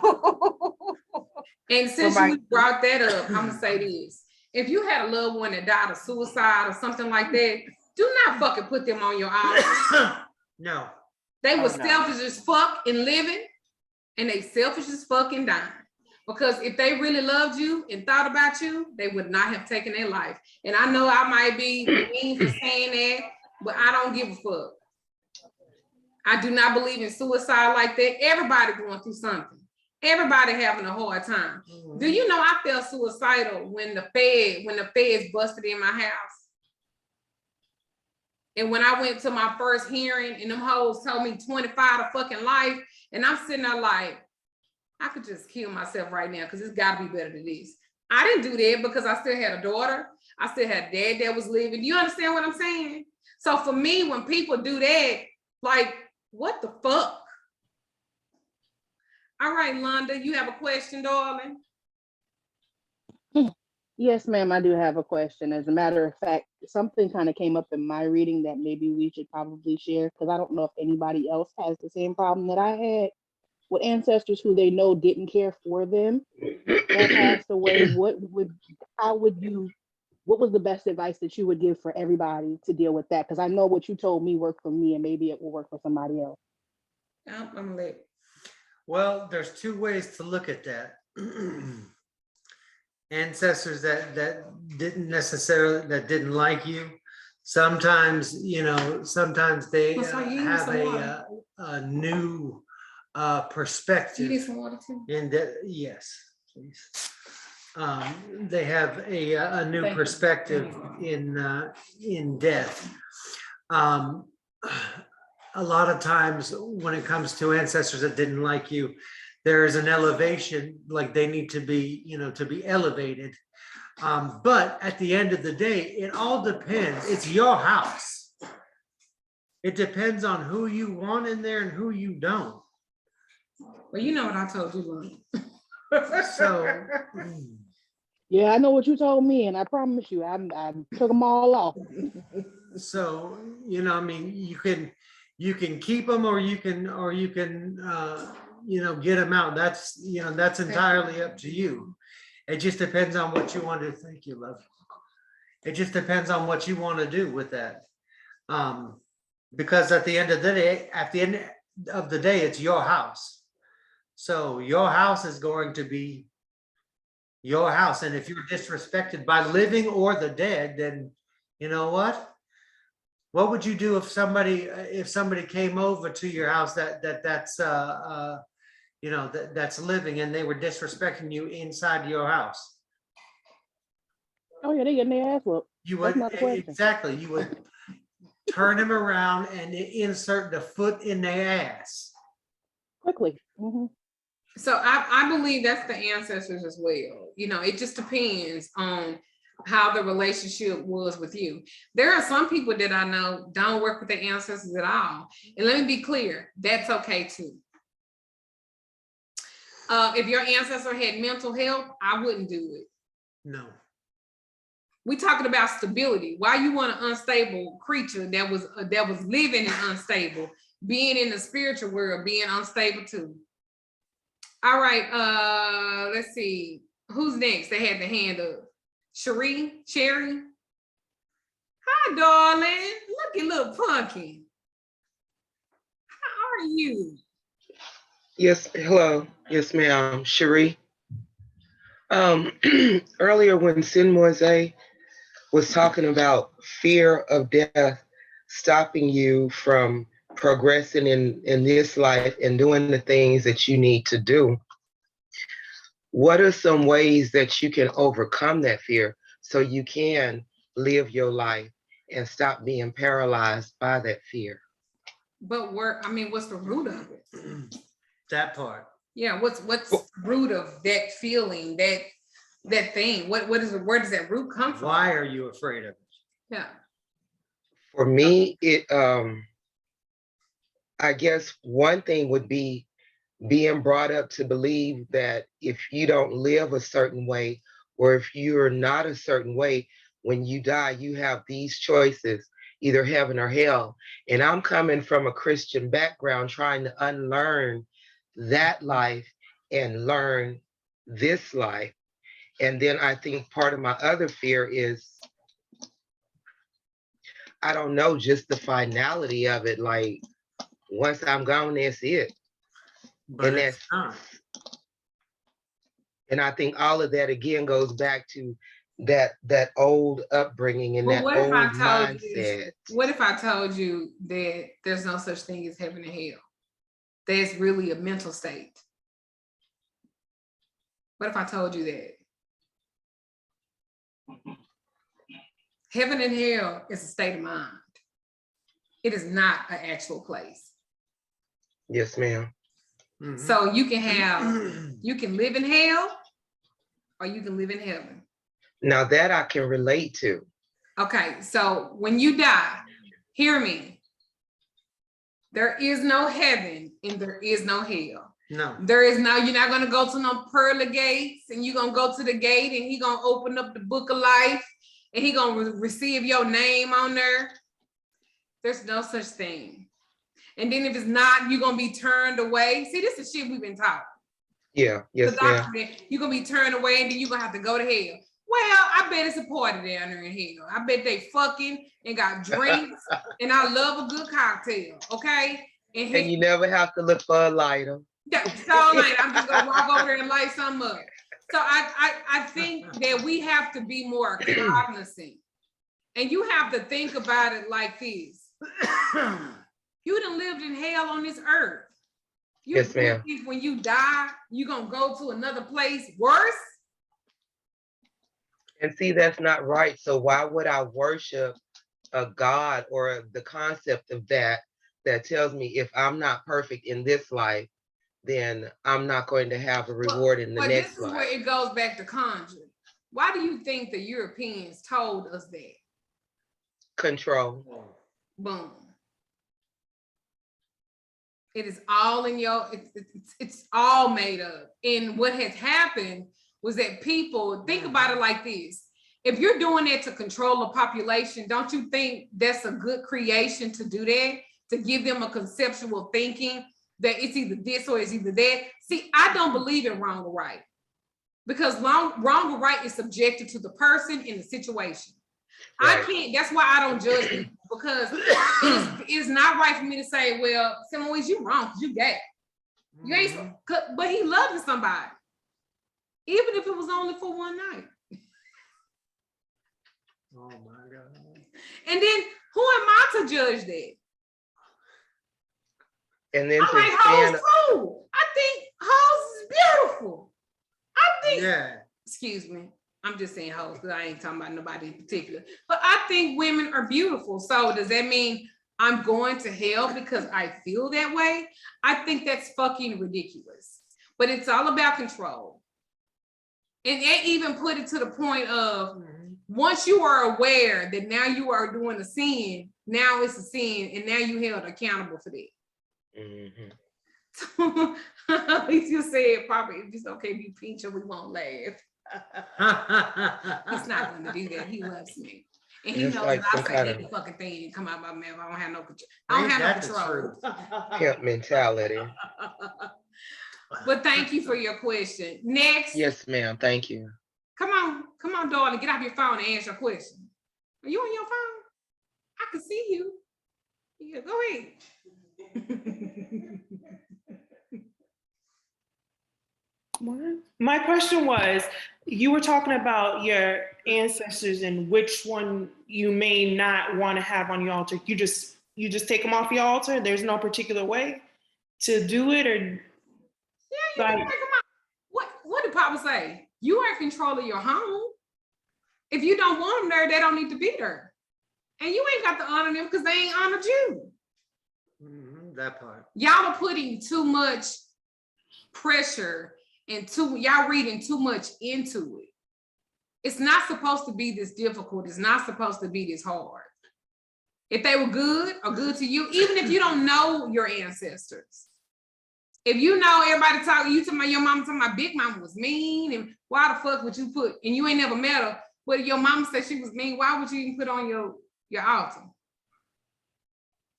And since my- you brought that up, I'm gonna say this. If you had a loved one that died of suicide or something like that, do not fucking put them on your altar. No. They Oh, was no. selfish as fuck in living, and they selfish as fuck in dying. Because if they really loved you and thought about you, they would not have taken their life. And I know I might be mean for saying that, but I don't give a fuck. I do not believe in suicide like that. Everybody going through something. Everybody having a hard time. Do you know I felt suicidal when the feds busted in my house? And when I went to my first hearing and them hoes told me 25 to fucking life, and I'm sitting there like, I could just kill myself right now because it's got to be better than this. I didn't do that because I still had a daughter. I still had a dad that was living. Do you understand what I'm saying? So for me, when people do that, like, what the fuck? All right, Londa, you have a question, darling? Yes, ma'am, I do have a question. As a matter of fact, something kind of came up in my reading that maybe we should probably share, because I don't know if anybody else has the same problem that I had with ancestors who they know didn't care for them that passed away. What was the best advice that you would give for everybody to deal with that? Because I know what you told me worked for me, and maybe it will work for somebody else. I'm gonna let. Well, there's two ways to look at that. Ancestors that didn't like you. Sometimes, sometimes they Looks like you need have some water. a new You perspective. need some water too? And yes, please. They have a new Thank you. perspective in death. A lot of times when it comes to ancestors that didn't like you, there is an elevation, like they need to be, to be elevated. But at the end of the day, it all depends. It's your house. It depends on who you want in there and who you don't. Well, you know what I told you, Londa. So, Yeah, I know what you told me, and I promise you, I took them all off. so I mean, you can keep them, or you can get them out. That's entirely up to you. It just depends on what you want to. Thank you, love. It just depends on what you want to do with that. Because at the end of the day, it's your house. So your house is going to be your house. And if you're disrespected by living or the dead, then you know what? What would you do if somebody came over to your house that's living, and they were disrespecting you inside your house? Oh yeah, they getting their ass whooped. You That's would not the question. exactly. You would turn them around and insert the foot in their ass Quickly. Mm-hmm. So I believe that's the ancestors as well. It just depends on how the relationship was with you. There are some people that I know don't work with their ancestors at all. And let me be clear, that's okay too. If your ancestor had mental health, I wouldn't do it. No. We're talking about stability. Why you want an unstable creature that was living and unstable, being in the spiritual world, being unstable too? All right, let's see. Who's next? They had the hand up. Cherry? Hi, darling. Look at little pumpkin. How are you? Yes, hello. Yes, ma'am. Cherie. Earlier when Sen Moise was talking about fear of death stopping you from progressing in this life and doing the things that you need to do, what are some ways that you can overcome that fear so you can live your life and stop being paralyzed by that fear? But what's the root of it? That part. Yeah, what's the root of that feeling, that that thing? Where does that root come from? Why are you afraid of it? Yeah. For me, I guess one thing would be being brought up to believe that if you don't live a certain way, or if you're not a certain way, when you die, you have these choices, either heaven or hell. And I'm coming from a Christian background, trying to unlearn that life and learn this life. And then I think part of my other fear is, I don't know, just the finality of it. Like, once I'm gone, that's it. But And it's not. And I think all of that again goes back to that old upbringing and But that what if old I told you? mindset. What if I told you that there's no such thing as heaven and hell? That's really a mental state. What if I told you that? Heaven and hell is a state of mind. It is not an actual place. Yes, ma'am. Mhm. So you can live in hell or you can live in heaven. Now that I can relate to. Okay, so when you die, hear me. There is no heaven and there is no hell. No. There is no, you're not gonna go to no pearly gates and you're gonna go to the gate and he gonna open up the book of life and he gonna receive your name on there. There's no such thing. And then if it's not, you're gonna be turned away. See, this is shit we've been taught. Yeah, yes, The ma'am. doctrine, you're gonna be turned away and then you're gonna have to go to hell. Well, I bet it's a party down there in hell. I bet they fucking and got drinks and I love a good cocktail, okay? And you never have to look for a lighter. So like, I'm just gonna walk over there and light something up. So I think that we have to be more cognizant. And you have to think about it like this. You done lived in hell on this earth. You Yes, ma'am. think when you die, you're gonna go to another place worse? And see, that's not right. So why would I worship a God or the concept of that tells me if I'm not perfect in this life, then I'm not going to have a reward in the But next this is life. where it goes back to conjuring. Why do you think the Europeans told us that? Control. Boom. It is all in your, it's all made up. And what has happened was that people, think about it like this. If you're doing it to control a population, don't you think that's a good creation to do that? To give them a conceptual thinking that it's either this or it's either that. See, I don't believe in wrong or right. Because wrong or right is subjective to the person and the situation. Right. I can't, that's why I don't judge people, because it's not right for me to say, well, Sen Moise, you wrong because you gay. You ain't, but he loving somebody. Even if it was only for one night. Oh my God. And then who am I to judge that? And then I to like expand, hoes too. I think hoes is beautiful. I think, Yeah. excuse me, I'm just saying hoes because I ain't talking about nobody in particular. But I think women are beautiful. So does that mean I'm going to hell because I feel that way? I think that's fucking ridiculous. But it's all about control. And they even put it to the point of once you are aware that now you are doing a sin, now it's a sin, and now you held accountable for that. He just said, "Papa, it's just okay if you pinch or we won't laugh." He's not going to do that. He loves me, and he It's knows like that I some say kind any of- fucking thing and come out my mouth. I don't have no control. I don't Ain't have no that the control. pimp mentality. But thank you for your question. Next, Yes, ma'am. Thank you. come on, darling, get off your phone and ask your question. Are you on your phone? I can see you. Yeah, go ahead. My question was, you were talking about your ancestors and which one you may not want to have on your altar. You just take them off your altar. There's no particular way to do it, or Yeah, you can take them out. What did Papa say? You are in control of your home. If you don't want them there, they don't need to be there. And you ain't got to honor them because they ain't honored you. That part. Y'all are putting too much pressure and y'all reading too much into it. It's not supposed to be this difficult. It's not supposed to be this hard. If they were good or good to you, even if you don't know your ancestors. If you know everybody talking, you talking about your mama talking about Big Mama was mean, and why the fuck would you put, and you ain't never met her, but if your mama said she was mean, why would you even put on your altar?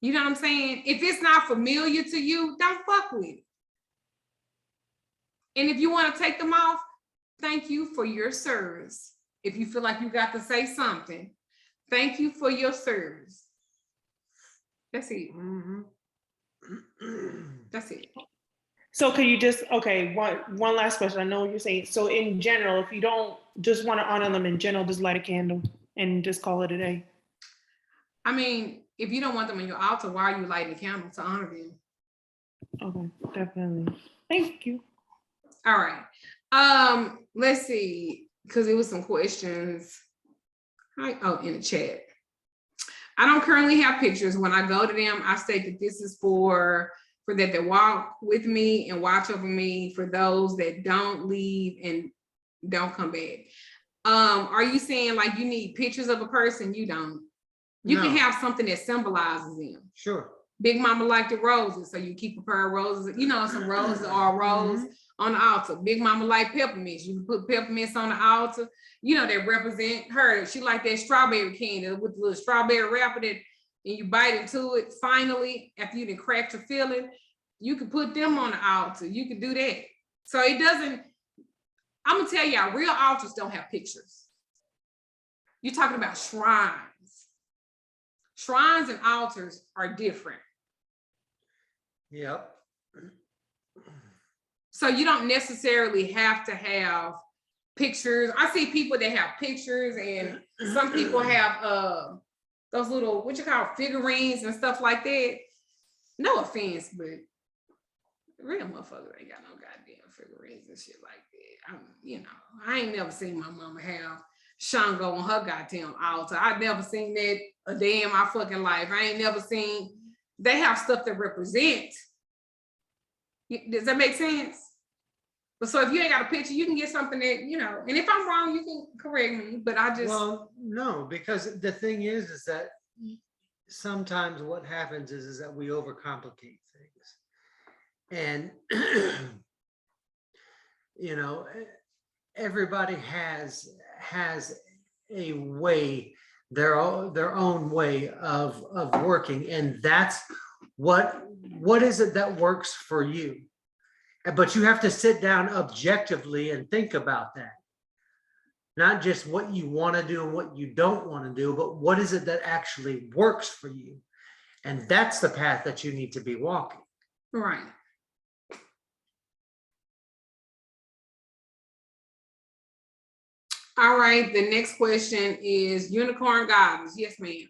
You know what I'm saying? If it's not familiar to you, don't fuck with it. And if you want to take them off, thank you for your service. If you feel like you got to say something, thank you for your service. That's it. That's it. So can you just, okay, one last question. I know what you're saying. So in general, if you don't just want to honor them in general, just light a candle and just call it a day. I mean, if you don't want them on your altar, why are you lighting a candle to honor them? Okay, definitely. Thank you. All right. Let's see, because it was some questions. In the chat. I don't currently have pictures. When I go to them, I state that this is for that they walk with me and watch over me, for those that don't leave and don't come back. Are you saying like you need pictures of a person? You don't. You can have something that symbolizes them. Sure. Big Mama liked the roses, so you keep a pair of roses, some roses or a rose on the altar. Big Mama liked peppermints. You can put peppermints on the altar, that represent her. She liked that strawberry candy with the little strawberry wrapper that, and you bite into it. Finally, after you done cracked your filling, you can put them on the altar. You can do that. So it doesn't, I'm gonna tell y'all, real altars don't have pictures. You're talking about shrines. Shrines and altars are different. Yep. So you don't necessarily have to have pictures. I see people that have pictures, and some people have those little, what you call figurines and stuff like that. No offense, but real motherfuckers ain't got no goddamn figurines and shit like that. I ain't never seen my mama have Shango on her goddamn altar. I never seen that a day in my fucking life. I ain't never seen, they have stuff that represent. Does that make sense? But so if you ain't got a picture, you can get something that, and if I'm wrong, you can correct me, but I just. Well, no, because the thing is that sometimes what happens is that we overcomplicate things. And, everybody has a way, their own way of working, and that's what is it that works for you. But you have to sit down objectively and think about that, not just what you want to do and what you don't want to do, but what is it that actually works for you, and that's the path that you need to be walking. Right. All right, the next question is Unicorn Goddess. Yes, ma'am.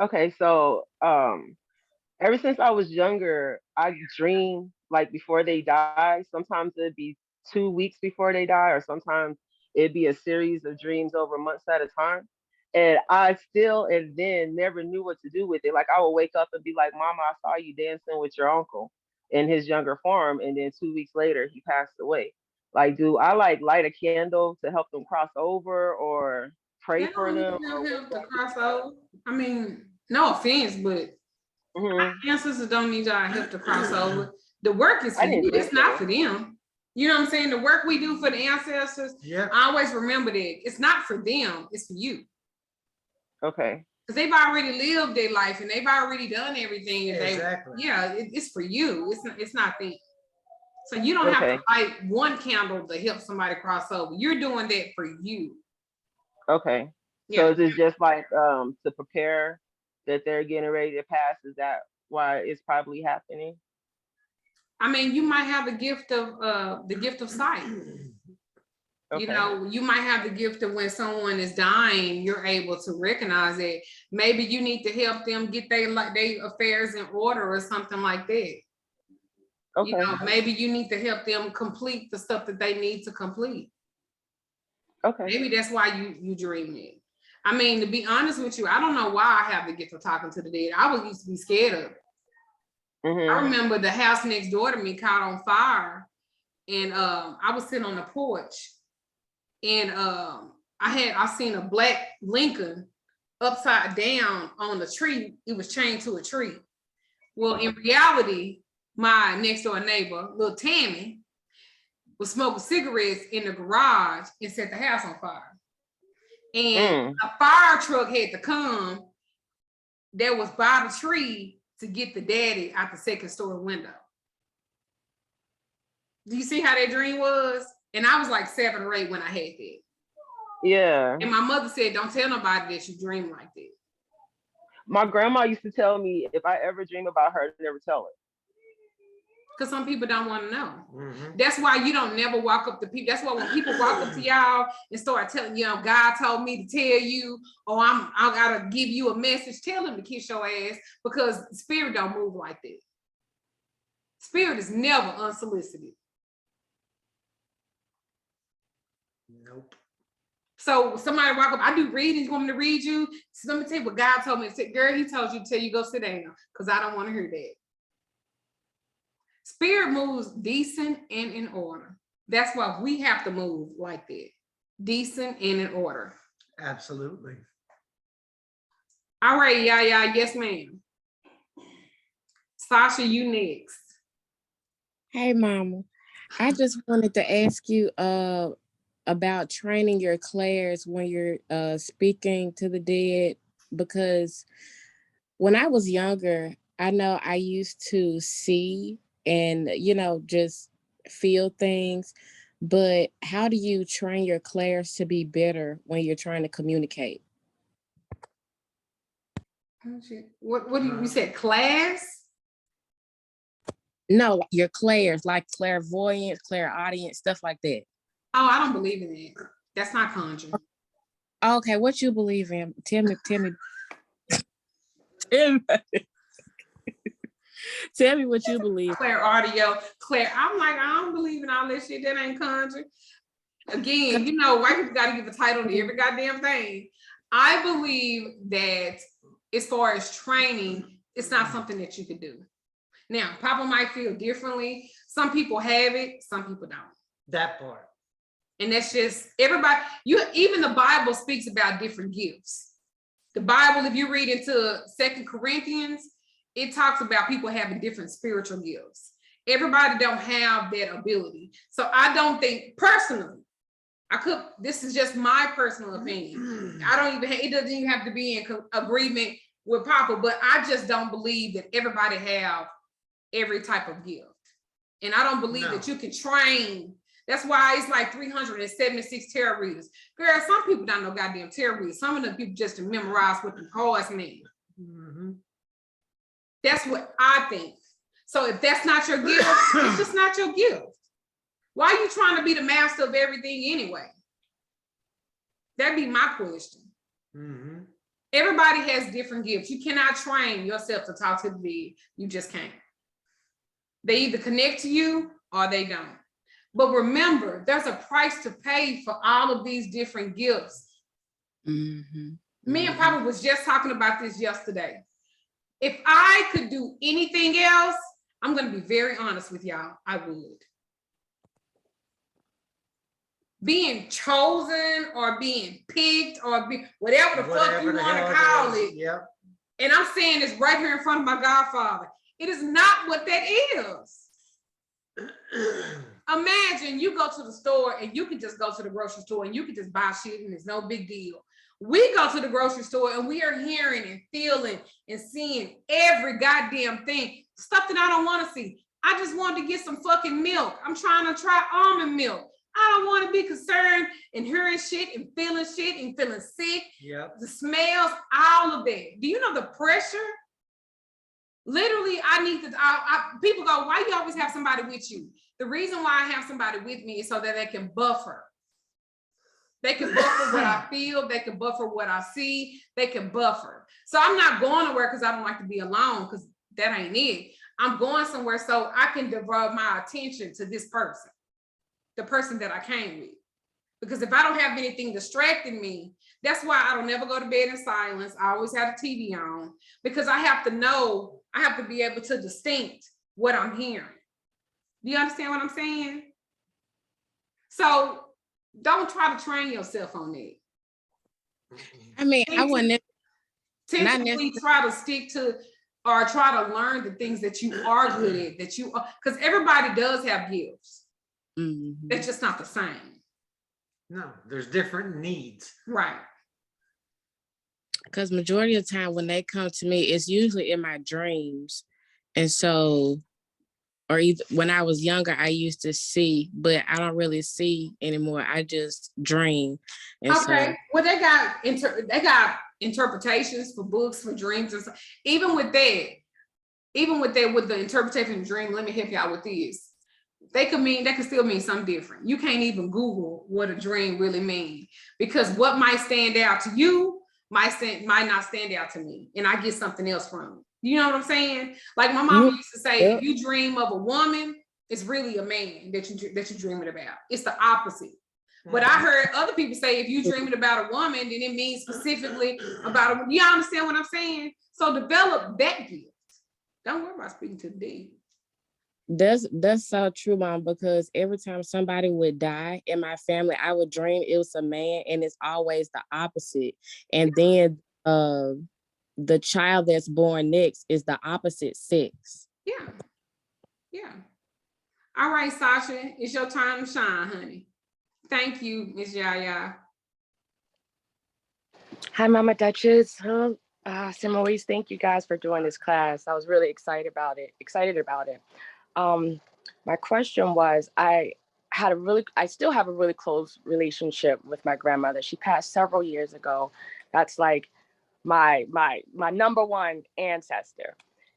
Okay, so ever since I was younger, I dream like before they die. Sometimes it'd be 2 weeks before they die, or sometimes it'd be a series of dreams over months at a time. And I still and then never knew what to do with it. Like I would wake up and be like, Mama, I saw you dancing with your uncle in his younger form. And then 2 weeks later, he passed away. Like, do I light a candle to help them cross over, or pray for them? Help to cross over. I mean, no offense, but our ancestors don't need y'all help to cross over. The work is for you. It's not for them. You know what I'm saying? The work we do for the ancestors, I always remember that. It's not for them, it's for you. Okay. Because they've already lived their life and they've already done everything. Exactly. It's for you. It's not them. So you don't have to light one candle to help somebody cross over. You're doing that for you. Okay. Yeah. So is it just like to prepare that they're getting ready to pass? Is that why it's probably happening? I mean, you might have the gift of sight. Okay. You might have the gift of when someone is dying, you're able to recognize it. Maybe you need to help them get their affairs in order or something like that. Okay. Maybe you need to help them complete the stuff that they need to complete. Okay. Maybe that's why you dream it. I mean, to be honest with you, I don't know why I have the gift of talking to the dead. I used to be scared of it. I remember the house next door to me caught on fire, and I was sitting on the porch, and I seen a black Lincoln upside down on the tree. It was chained to a tree. Well, in reality, my next door neighbor, little Tammy, was smoking cigarettes in the garage and set the house on fire. And a fire truck had to come that was by the tree to get the daddy out the second story window. Do you see how that dream was? And I was like 7 or 8 when I had that. Yeah. And my mother said, don't tell nobody that you dream like that. My grandma used to tell me if I ever dream about her, to never tell her. Because some people don't want to know. Mhm. That's why you don't never walk up to people. That's why when people walk up to y'all and start telling you, God told me to tell you, or I gotta give you a message, tell them to kiss your ass, because spirit don't move like that. Spirit is never unsolicited. Nope. So somebody walk up, I do readings, want me to read you. So let me tell you what God told me to say. Girl, he told you to tell you go sit down, because I don't want to hear that. Spirit moves decent and in order. That's why we have to move like that. Decent and in order. Absolutely. All right, yeah, yes, ma'am. Sasha, you next. Hey, Mama. I just wanted to ask you about training your clairs when you're speaking to the dead, because when I was younger, I know I used to see and, just feel things, but how do you train your clairs to be better when you're trying to communicate? What do you said, class? No, your clairs, like clairvoyance, clairaudience, stuff like that. Oh, I don't believe in that. That's not conjuring. Okay, what you believe in? Tell me. Tell me what you believe. Claire audio, Claire. I'm like, I don't believe in all that shit. That ain't conjuring. Again, white people got to give a title to every goddamn thing. I believe that as far as training, it's not something that you could do. Now, Papa might feel differently. Some people have it, some people don't. That part. And that's just everybody. Even the Bible speaks about different gifts. The Bible, if you read into 2 Corinthians, it talks about people having different spiritual gifts. Everybody don't have that ability. So I don't think personally, this is just my personal opinion. It doesn't even have to be in agreement with Papa, but I just don't believe that everybody have every type of gift. And I don't believe that you can train. That's why it's like 376 tarot readers. Girl, some people don't know goddamn tarot readers. Some of them people just memorize what the cards mean. Mm-hmm. That's what I think. So if that's not your gift, it's just not your gift. Why are you trying to be the master of everything anyway? That'd be my question. Mm-hmm. Everybody has different gifts. You cannot train yourself to talk to the dead. You just can't. They either connect to you or they don't. But remember, there's a price to pay for all of these different gifts. Mm-hmm. Me and Papa was just talking about this yesterday. If I could do anything else, I'm going to be very honest with y'all, I would. Being chosen or being picked or whatever the fuck you want to call it. Yep. And I'm saying this right here in front of my godfather. It is not what that is. Imagine you go to the store and you can just go to the grocery store and you can just buy shit and it's no big deal. We go to the grocery store and we are hearing and feeling and seeing every goddamn thing. Stuff that I don't want to see. I just wanted to get some fucking milk. I'm trying to try almond milk. I don't want to be concerned and hearing shit and feeling sick. Yep. The smells, all of that. Do you know the pressure? Literally, I need to, people go, why you always have somebody with you? The reason why I have somebody with me is so that they can buffer. They can buffer what I feel. They can buffer what I see. They can buffer. So I'm not going nowhere because I don't like to be alone, because that ain't it. I'm going somewhere so I can divert my attention to this person, the person that I came with. Because if I don't have anything distracting me, that's why I don't never go to bed in silence. I always have the TV on, because I have to know, I have to be able to distinct what I'm hearing. Do you understand what I'm saying? So don't try to train yourself on that. I mean, I wouldn't. Tentatively try to stick to or try to learn the things that you are good at, that you are, because everybody does have gifts. Mhm. They're just not the same. No, there's different needs. Right. Because majority of the time when they come to me, it's usually in my dreams. And so, or either when I was younger, I used to see, but I don't really see anymore. I just dream. And Okay. Well, they got interpretations for books, for dreams, and stuff. Even with the interpretation of dream, let me help y'all with this. They could still mean something different. You can't even Google what a dream really means, because what might stand out to you might not stand out to me, and I get something else from it. You know what I'm saying? Like my mom used to say, if you dream of a woman, it's really a man that you're dreaming about. It's the opposite. But I heard other people say, if you're dreaming about a woman, then it means specifically about a. You understand what I'm saying? So develop that gift. Don't worry about speaking to the dead. that's so true, Mom, because every time somebody would die in my family, I would dream it was a man, and it's always the opposite. And then the child that's born next is the opposite sex. Yeah. Yeah. All right, Sasha, it's your time to shine, honey. Thank you, Ms. Yaya. Hi, Mama Duchess. Sen Moise, thank you guys for doing this class. I was really excited about it. My question was, I still have a really close relationship with my grandmother. She passed several years ago. That's like my number one ancestor.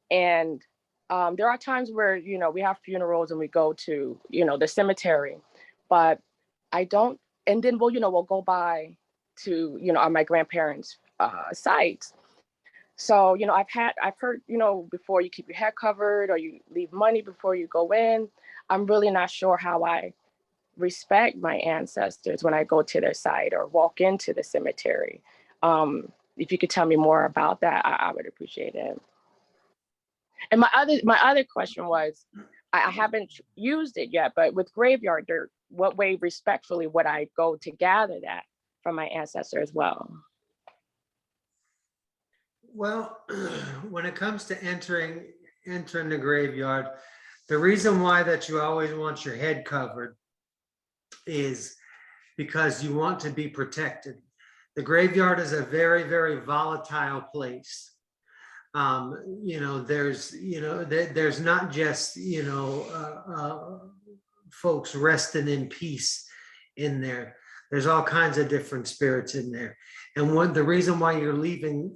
And there are times where, we have funerals and we go to, the cemetery, but I don't, and then we'll go by to, on my grandparents' sites. So, I've heard, before you keep your head covered or you leave money before you go in. I'm really not sure how I respect my ancestors when I go to their site or walk into the cemetery. If you could tell me more about that, I would appreciate it. And my other question was, I haven't used it yet, but with graveyard dirt, what way respectfully would I go to gather that from my ancestor as well? Well, when it comes to entering the graveyard, the reason why that you always want your head covered is because you want to be protected. The graveyard is a very, very volatile place. There's not just, folks resting in peace in there. There's all kinds of different spirits in there. And the reason why you're leaving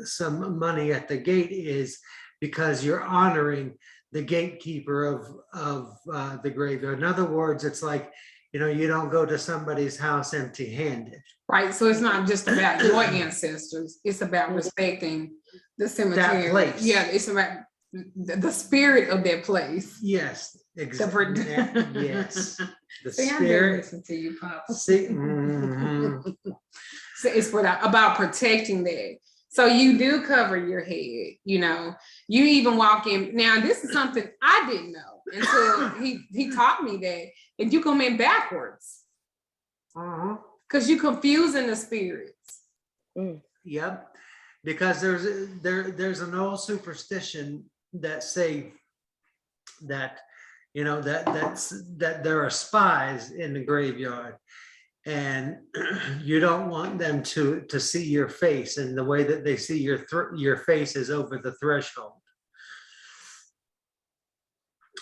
some money at the gate is because you're honoring the gatekeeper of the graveyard. In other words, it's like, you don't go to somebody's house empty-handed. Right. So it's not just about your ancestors. It's about respecting the cemetery. That place. Yeah, it's about the spirit of that place. Yes, exactly. Yes. The See, spirit. I listen to you, Papa. See, So it's about protecting that. So you do cover your head, you even walk in. Now, this is something I didn't know until he taught me that if you come in backwards, because you're confusing the spirits. Yep. Because there's an old superstition that say that, that there are spies in the graveyard, and you don't want them to see your face, and the way that they see your face is over the threshold.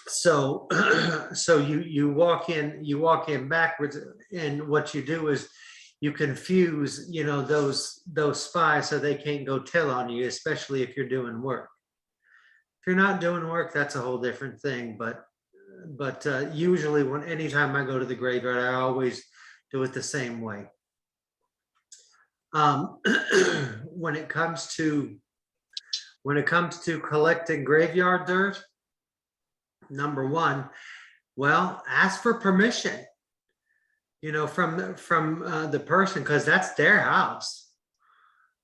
So you walk in backwards, and what you do is you confuse those spies so they can't go tell on you, especially if you're doing work. If you're not doing work, that's a whole different thing. But usually anytime I go to the graveyard, I always do it the same way. When it comes to collecting graveyard dirt, number one, well, ask for permission, from the person, because that's their house.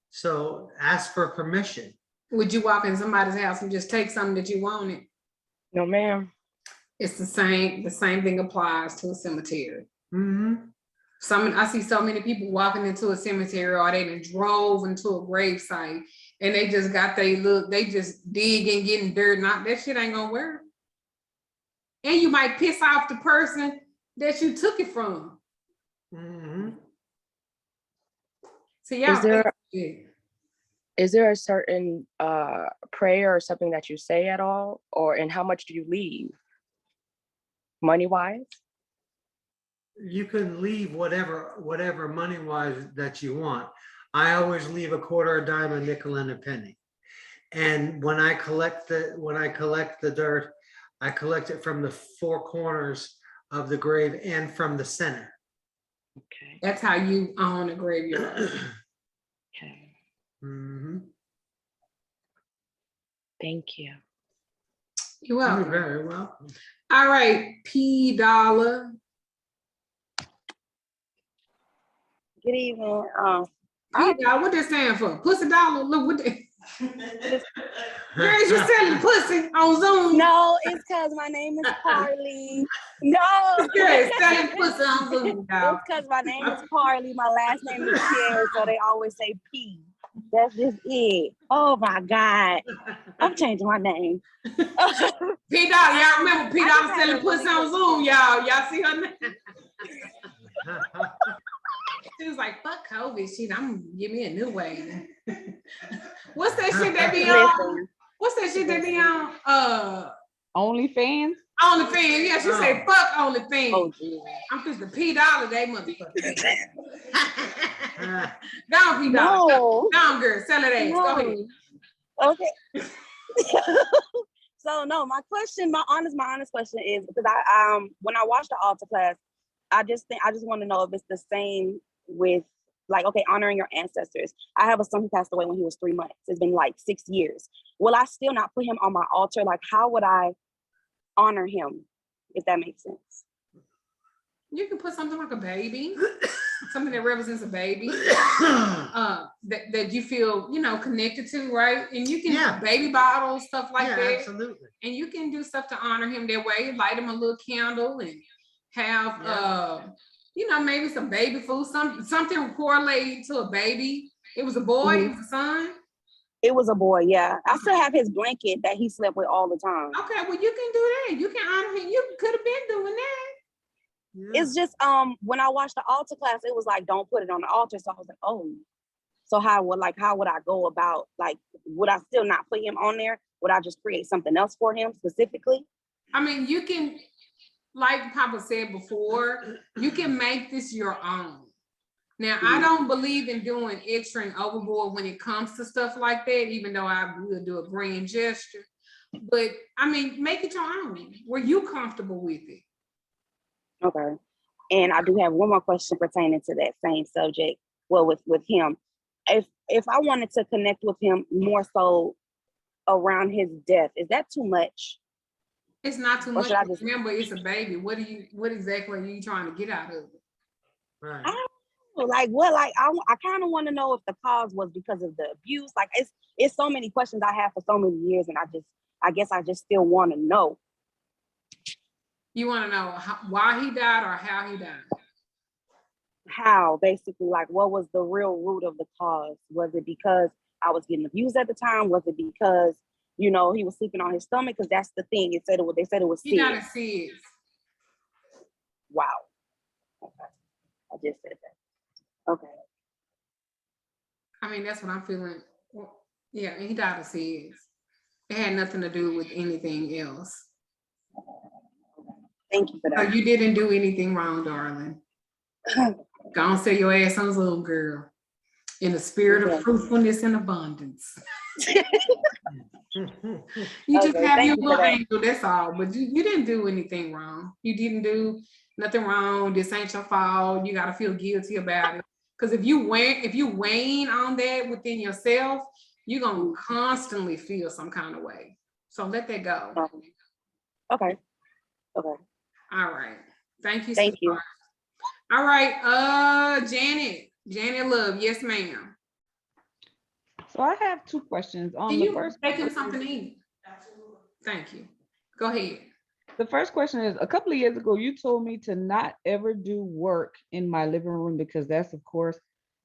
So ask for permission. Would you walk in somebody's house and just take something that you wanted? No, ma'am. It's the same thing applies to a cemetery. I see so many people walking into a cemetery or they done drove into a grave site and they just got they just digging, getting dirt. That shit ain't gonna work. And you might piss off the person that you took it from. So yeah. Is there a certain prayer or something that you say at all? And how much do you leave? Money-wise? You can leave whatever money-wise that you want. I always leave a quarter, a dime, a nickel, and a penny. And when I collect the dirt, I collect it from the four corners of the grave and from the center. Okay. That's how you own a graveyard. Okay. Mm-hmm. Thank you. You're welcome. You're very welcome. All right, P Dollar. Good evening. P Dollar, what that stand for? Pussy Dollar? Look what that. Girl, you selling pussy on Zoom? No, it's because my name is Parley. No. Girl, selling pussy on Zoom, y'all. It's because my name is Parley. My last name is Pierre, so they always say P. That's just it. Oh my God. I'm changing my name. P Dollar, y'all remember P Dollar selling pussy on Zoom, y'all. Y'all see her name? She was like, fuck COVID shit, I'm gonna give me a new way. What's that shit that be on? What's that shit that be on? OnlyFans? OnlyFans, yeah, she said fuck OnlyFans. Oh, geez. I'm just the P Dollar, they motherfucker. Go on, P Dollar. No. Go on, girl, sell it ass. Go ahead. Okay. So no, my honest question is, because I when I watched the altar class, I just want to know if it's the same with, like, okay, honoring your ancestors. I have a son who passed away when he was 3 months. It's been like 6 years. Will I still not put him on my altar? Like, how would I honor him, if that makes sense? You can put something like a baby, something that represents a baby, that you feel, connected to, right? And you can baby bottles, stuff like that. Absolutely. And you can do stuff to honor him that way. Light him a little candle and have, maybe some baby food, something correlated to a baby. It was a boy, It was a son. It was a boy, yeah. I still have his blanket that he slept with all the time. Okay, well, you can do that. You can honor him. You could have been doing that. Yeah. It's just when I watched the altar class, it was like, don't put it on the altar. So I was like, oh, so how would I go about, like, would I still not put him on there? Would I just create something else for him specifically? I mean, you can, like Papa said before, you can make this your own. Now, I don't believe in doing extra and overboard when it comes to stuff like that, even though I will do a grand gesture. But I mean, make it your own, where you comfortable with it. Okay. And I do have one more question pertaining to that same subject. Well, with him, if I wanted to connect with him more so around his death, is that too much? It's not too much. Remember, it's a baby. What exactly are you trying to get out of it? Right. I don't know, I kind of want to know if the cause was because of the abuse. Like, it's so many questions I have for so many years, and I guess I just still want to know. You want to know why he died or how he died? How, basically, like, what was the real root of the cause? Was it because I was getting abused at the time? Was it because, he was sleeping on his stomach? Because that's the thing. They said it was he got a SIDS. Wow. Okay. I just said that. Okay. I mean, that's what I'm feeling. Well, yeah, he died of SIDS. It had nothing to do with anything else. Thank you for that. So you didn't do anything wrong, darling. Go on, say your ass on Zoom, girl. In the spirit of fruitfulness and abundance. You just have your little angel, that's all. But you didn't do anything wrong. You didn't do nothing wrong. This ain't your fault. You got to feel guilty about it. Because if you wane on that within yourself, you're going to constantly feel some kind of way. So let that go. Okay. All right. Thank you. Thank you. All right. Janet Love. Yes, ma'am. So I have 2 questions. Can you take him something to eat? Absolutely. Thank you. Go ahead. The first question is, a couple of years ago, you told me to not ever do work in my living room because that's, of course,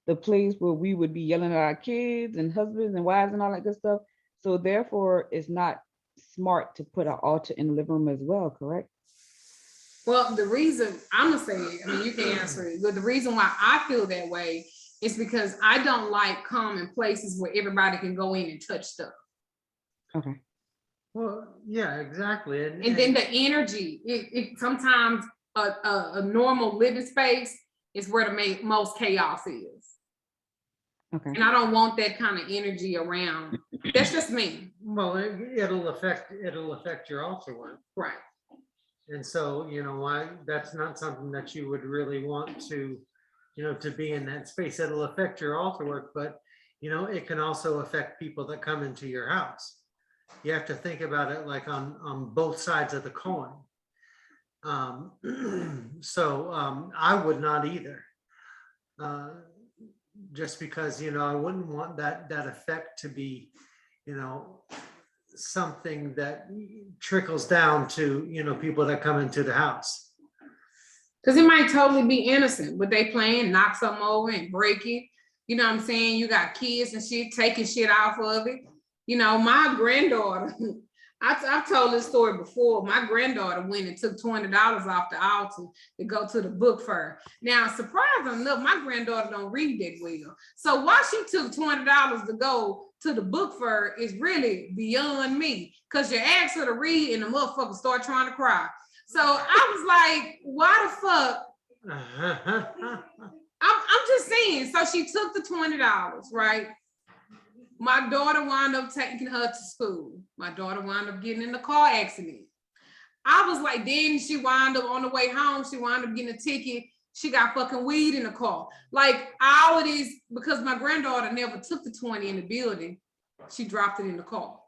the place where we would be yelling at our kids and husbands and wives and all that good stuff. So therefore, it's not smart to put an altar in the living room as well, correct? Well, the reason I'm gonna say it, I mean, you can answer it, but the reason why I feel that way is because I don't like common places where everybody can go in and touch stuff. Okay. Well, yeah, exactly. And then the energy, it sometimes a normal living space is where the most chaos is. Okay. And I don't want that kind of energy around. That's just me. Well, it'll affect your altar work. Right. And so, you know, why that's not something that you would really want to, you know, to be in that space. It'll affect your altar work, but you know, it can also affect people that come into your house. You have to think about it like on both sides of the coin. I would not either. Just because, you know, I wouldn't want that effect to be, you know, something that trickles down to, you know, people that come into the house. Because it might totally be innocent, but they playing, knock something over and break it. You know what I'm saying? You got kids and shit taking shit off of it. You know, my granddaughter, I've told this story before. My granddaughter went and took $20 off the altar to go to the book fair. Now, surprisingly enough, my granddaughter don't read that well. So why she took $20 to go to the book fair is really beyond me. Because you ask her to read and the motherfucker start trying to cry. So I was like, why the fuck? I'm just saying. So she took the $20, right? My daughter wound up taking her to school. My daughter wound up getting in a car accident. I was like, then she wound up on the way home, she wound up getting a ticket. She got fucking weed in the car. Like all of these, because my granddaughter never took the 20 in the building, she dropped it in the car.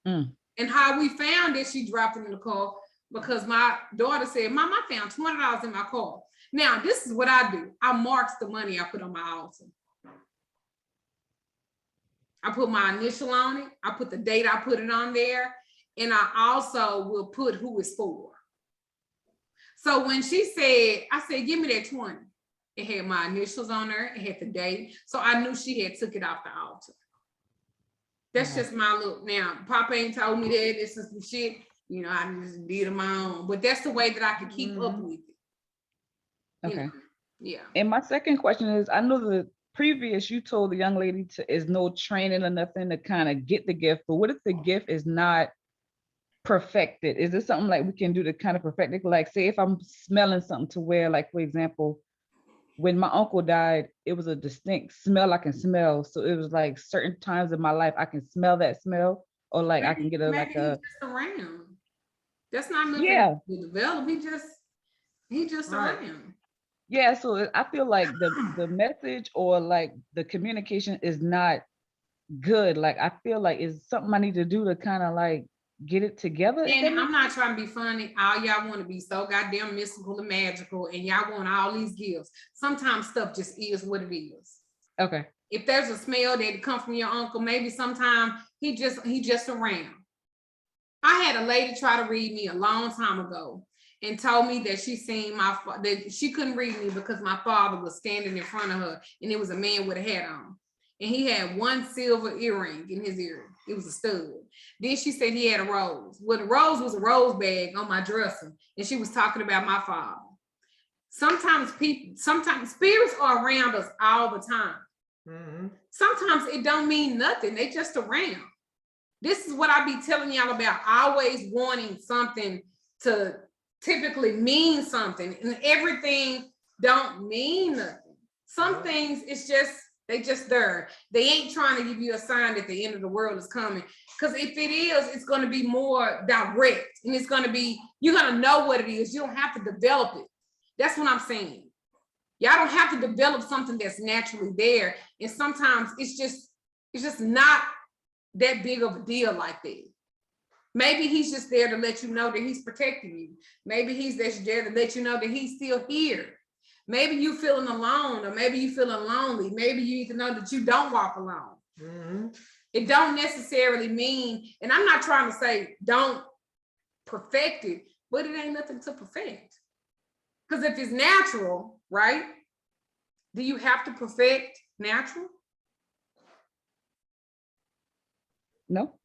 And how we found it, she dropped it in the car because my daughter said, Mom, I found $20 in my car. Now, this is what I do. I mark the money I put on my altar. I put my initial on it. I put the date I put it on there. And I also will put who it's for. So when she said, I said, give me that 20. It had my initials on there. It had the date. So I knew she had took it off the altar. That's just my look. Now, Papa ain't told me that. This is some shit. You know, I just did it my own. But that's the way that I could keep up with it. Okay. know? Yeah. And my second question is, I know the previous you told the young lady is no training or nothing to kind of get the gift, but what if the gift is not perfected? Is there something like we can do to kind of perfect it? Like say if I'm smelling something to where, like for example, when my uncle died, it was a distinct smell I can smell. So it was like certain times in my life I can smell that smell, or like I can get a like a just around. That's not nothing to develop. He just around. Yeah, so I feel like the message or like the communication is not good. Like I feel like it's something I need to do to kind of like get it together. And I'm not trying to be funny. All y'all want to be so goddamn mystical and magical, and y'all want all these gifts. Sometimes stuff just is what it is. Okay. If there's a smell that comes from your uncle, maybe sometime he just around. I had a lady try to read me a long time ago and told me that she seen that she couldn't read me because my father was standing in front of her and it was a man with a hat on. And he had one silver earring in his ear. It was a stud. Then she said he had a rose. Well, the rose was a rose bag on my dresser. And she was talking about my father. Sometimes spirits are around us all the time. Mm-hmm. Sometimes it don't mean nothing. They just around. This is what I be telling y'all about, always wanting something to typically mean something, and everything don't mean nothing. Some things it's just, they just there. They ain't trying to give you a sign that the end of the world is coming. Because if it is, it's going to be more direct, and it's going to be, you're going to know what it is. You don't have to develop it. That's what I'm saying. Y'all don't have to develop something that's naturally there. And sometimes it's just not that big of a deal like that. Maybe he's just there to let you know that he's protecting you. Maybe he's just there to let you know that he's still here. Maybe you feeling alone, or maybe you feeling lonely. Maybe you need to know that you don't walk alone. Mm-hmm. It don't necessarily mean, and I'm not trying to say don't perfect it, but it ain't nothing to perfect. Because if it's natural, right? Do you have to perfect natural? No.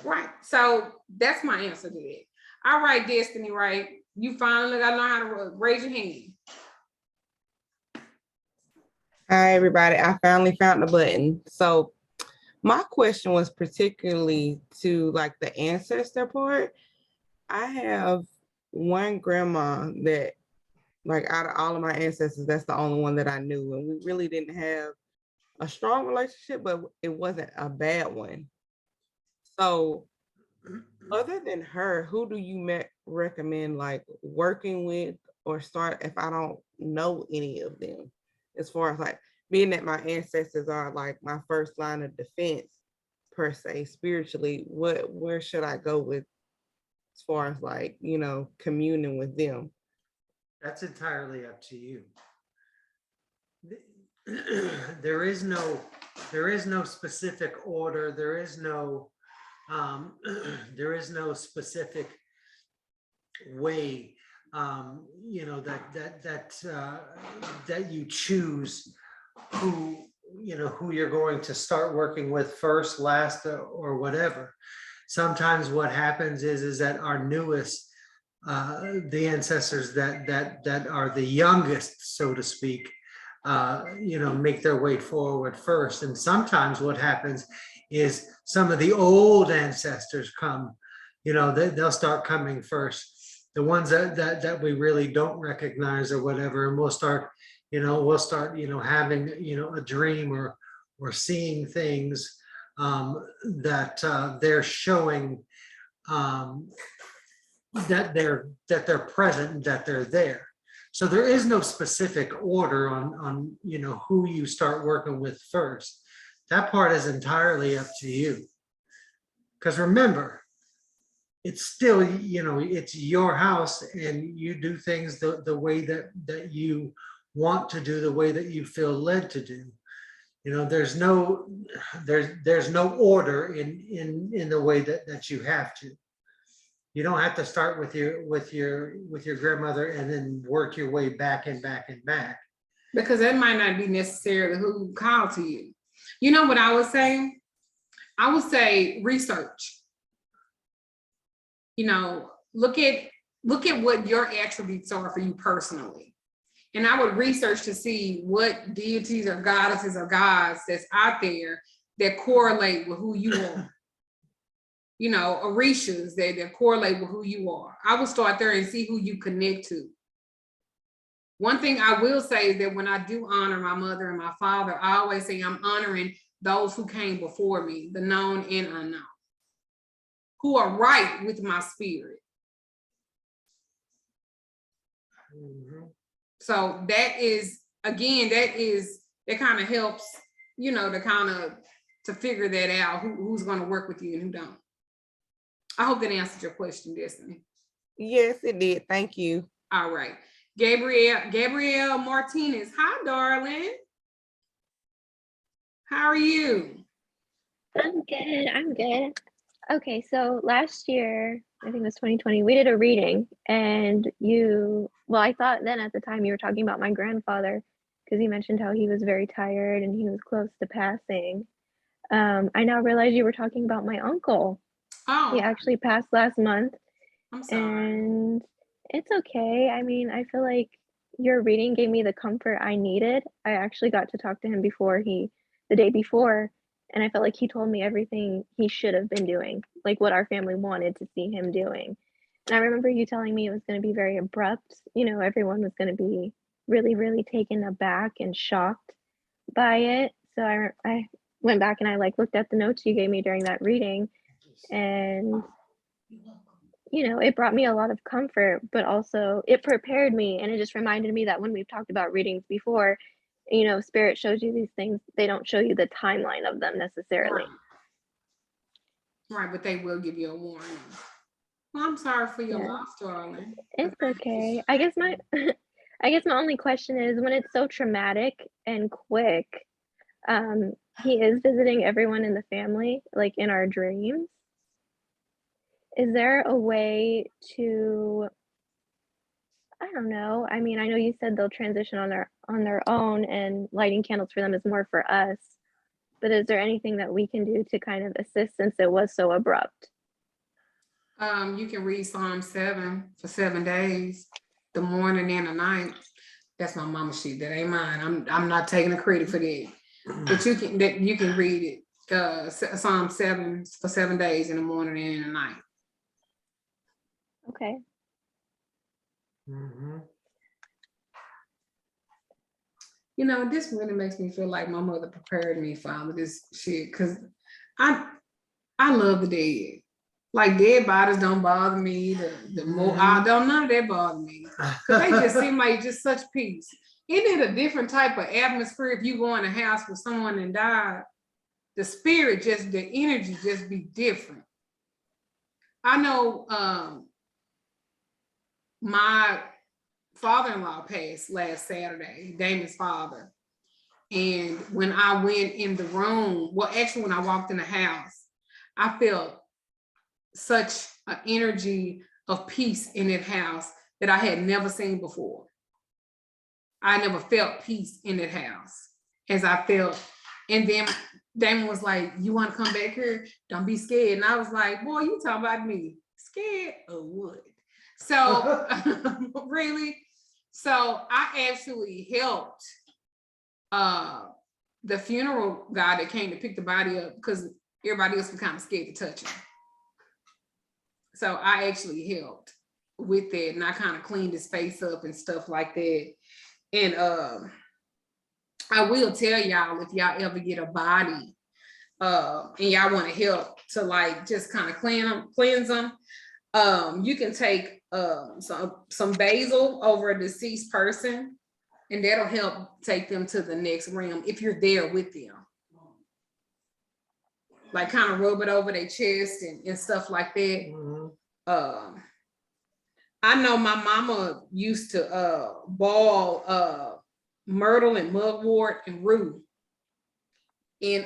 Right. So that's my answer to that. All right, Destiny, right? You finally got to learn how to raise your hand. Hi, everybody. I finally found the button. So my question was particularly to like the ancestor part. I have one grandma that, like, out of all of my ancestors, that's the only one that I knew. And we really didn't have a strong relationship, but it wasn't a bad one. So other than her, who do you recommend like working with or start if I don't know any of them? As far as like being that my ancestors are like my first line of defense per se spiritually, where should I go with as far as like, you know, communing with them? That's entirely up to you. There is no specific order. There is no specific way, you know, that you choose who you're going to start working with first, last, or whatever. Sometimes what happens is that our newest, the ancestors that are the youngest, so to speak, you know, make their way forward first. And sometimes what happens is some of the old ancestors come, you know, they'll start coming first. The ones that we really don't recognize or whatever, and we'll start, you know, having, you know, a dream or seeing things that they're showing that they're present, that they're there. So there is no specific order on you know, who you start working with first. That part is entirely up to you. Because remember, it's still, you know, it's your house and you do things the way that you want to do, the way that you feel led to do. You know, there's no order in the way that you have to. You don't have to start with your grandmother and then work your way back and back and back. Because that might not be necessarily who called to you. You know what I would say? I would say research. You know, look at what your attributes are for you personally. And I would research to see what deities or goddesses or gods that's out there that correlate with who you are. You know, orishas that correlate with who you are. I would start there and see who you connect to. One thing I will say is that when I do honor my mother and my father, I always say I'm honoring those who came before me, the known and unknown, who are right with my spirit. Mm-hmm. So that is, again, that kind of helps, you know, to figure that out, who's going to work with you and who don't. I hope that answered your question, Destiny. Yes, it did. Thank you. All right. Gabrielle Martinez. Hi, darling. How are you? I'm good. Okay, so last year, I think it was 2020, we did a reading and I thought then at the time you were talking about my grandfather because you mentioned how he was very tired and he was close to passing. I now realize you were talking about my uncle. Oh. He actually passed last month. I'm sorry. And it's okay. I mean, I feel like your reading gave me the comfort I needed. I actually got to talk to him the day before, and I felt like he told me everything he should have been doing, like what our family wanted to see him doing. And I remember you telling me it was going to be very abrupt. You know, everyone was going to be really, really taken aback and shocked by it. So I went back and I looked at the notes you gave me during that reading, and you know, it brought me a lot of comfort, but also it prepared me. And it just reminded me that when we've talked about readings before, you know, spirit shows you these things, they don't show you the timeline of them necessarily. Right, but they will give you a warning. Well, I'm sorry for your Yeah. loss, darling. It's okay. I guess my only question is when it's so traumatic and quick, he is visiting everyone in the family, like in our dreams. is there a way to, I don't know. I mean, I know you said they'll transition on their own and lighting candles for them is more for us. But is there anything that we can do to kind of assist since it was so abrupt? You can read Psalm 7 for 7 days, the morning and the night. That's my mama sheet. That ain't mine. I'm not taking the credit for that. But you can read it. Psalm 7 for 7 days in the morning and in the night. Okay. You know, this really makes me feel like my mother prepared me for all of this shit, because I love the dead. Like, dead bodies don't bother me. The more none of that bother me. Because they just seem like just such peace. Isn't it a different type of atmosphere if you go in a house with someone and died? The spirit just, the energy just be different. I know my father-in-law passed last Saturday, Damon's father. And when I went in the room, well, actually when I walked in the house, I felt such an energy of peace in that house that I had never seen before. I never felt peace in that house as I felt. And then Damon was like, you want to come back here? Don't be scared. And I was like, boy, you talking about me? Scared of what? So really? So I actually helped the funeral guy that came to pick the body up because everybody else was kind of scared to touch him. So I actually helped with that, and I kind of cleaned his face up and stuff like that. And I will tell y'all, if y'all ever get a body and y'all want to help to like just kind of cleanse them, you can take some basil over a deceased person, and that'll help take them to the next realm if you're there with them. Like kind of rub it over their chest and stuff like that. I know my mama used to boil myrtle and mugwort and rue. And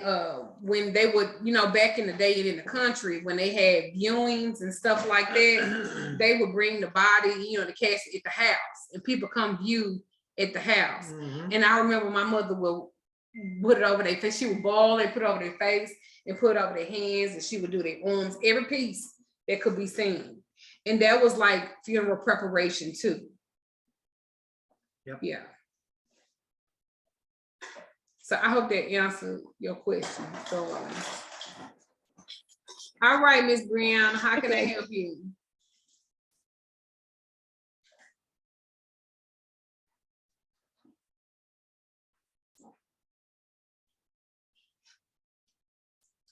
when they would, you know, back in the day in the country, when they had viewings and stuff like that, they would bring the body, you know, the casket at the house, and people come view at the house. And I remember my mother would put it over their face. She would boil it, put it over their face, and put it over their hands, and she would do their arms, every piece that could be seen. And that was like funeral preparation too. Yep. Yeah. So I hope that answered your question. So, all right, Miss Brianna, how can I help you?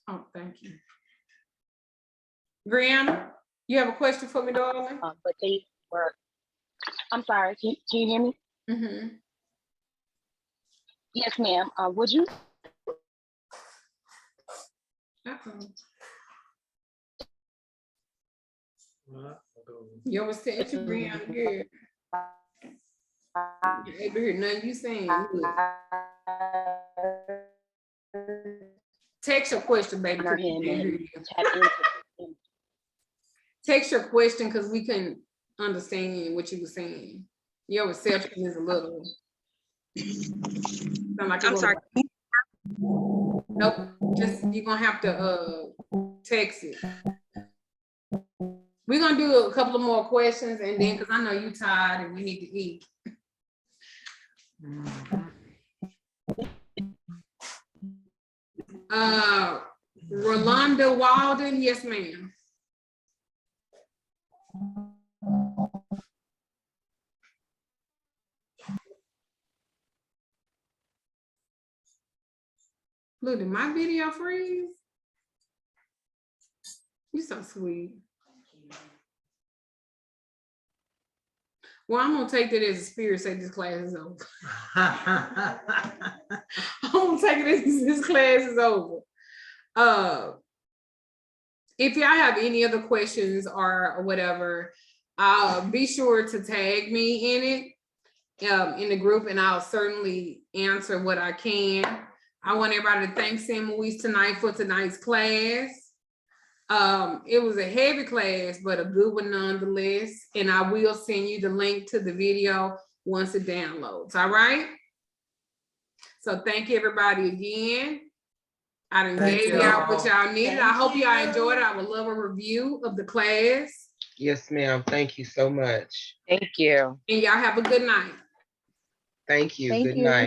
Oh, thank you. Brianna, you have a question for me, darling? But they were, I'm sorry, can you hear me? Mm-hmm. Yes, ma'am. Would you? You was saying to Brianna, good. You ain't hear nothing you saying. Text your question, baby. Text your question because we couldn't understand what you were saying. Your reception is a little. Like I'm sorry. Nope. Just you're gonna have to text it. We're gonna do a couple of more questions, and then because I know you're tired and we need to eat. Rolanda Walden, yes, ma'am. Look, did my video freeze? You're so sweet. Well, I'm gonna take that as a spirit say this class is over. I'm gonna take it as this class is over. If y'all have any other questions or whatever, be sure to tag me in it, in the group, and I'll certainly answer what I can. I want everybody to thank Sen Moise tonight for tonight's class. It was a heavy class, but a good one nonetheless. And I will send you the link to the video once it downloads. All right. So thank you everybody again. I done Thank gave you y'all what all. y'all needed. I Thank hope y'all you. enjoyed it. I would love a review of the class. Yes, ma'am. Thank you so much. Thank you. And y'all have a good night. Thank you. Thank Good you. night.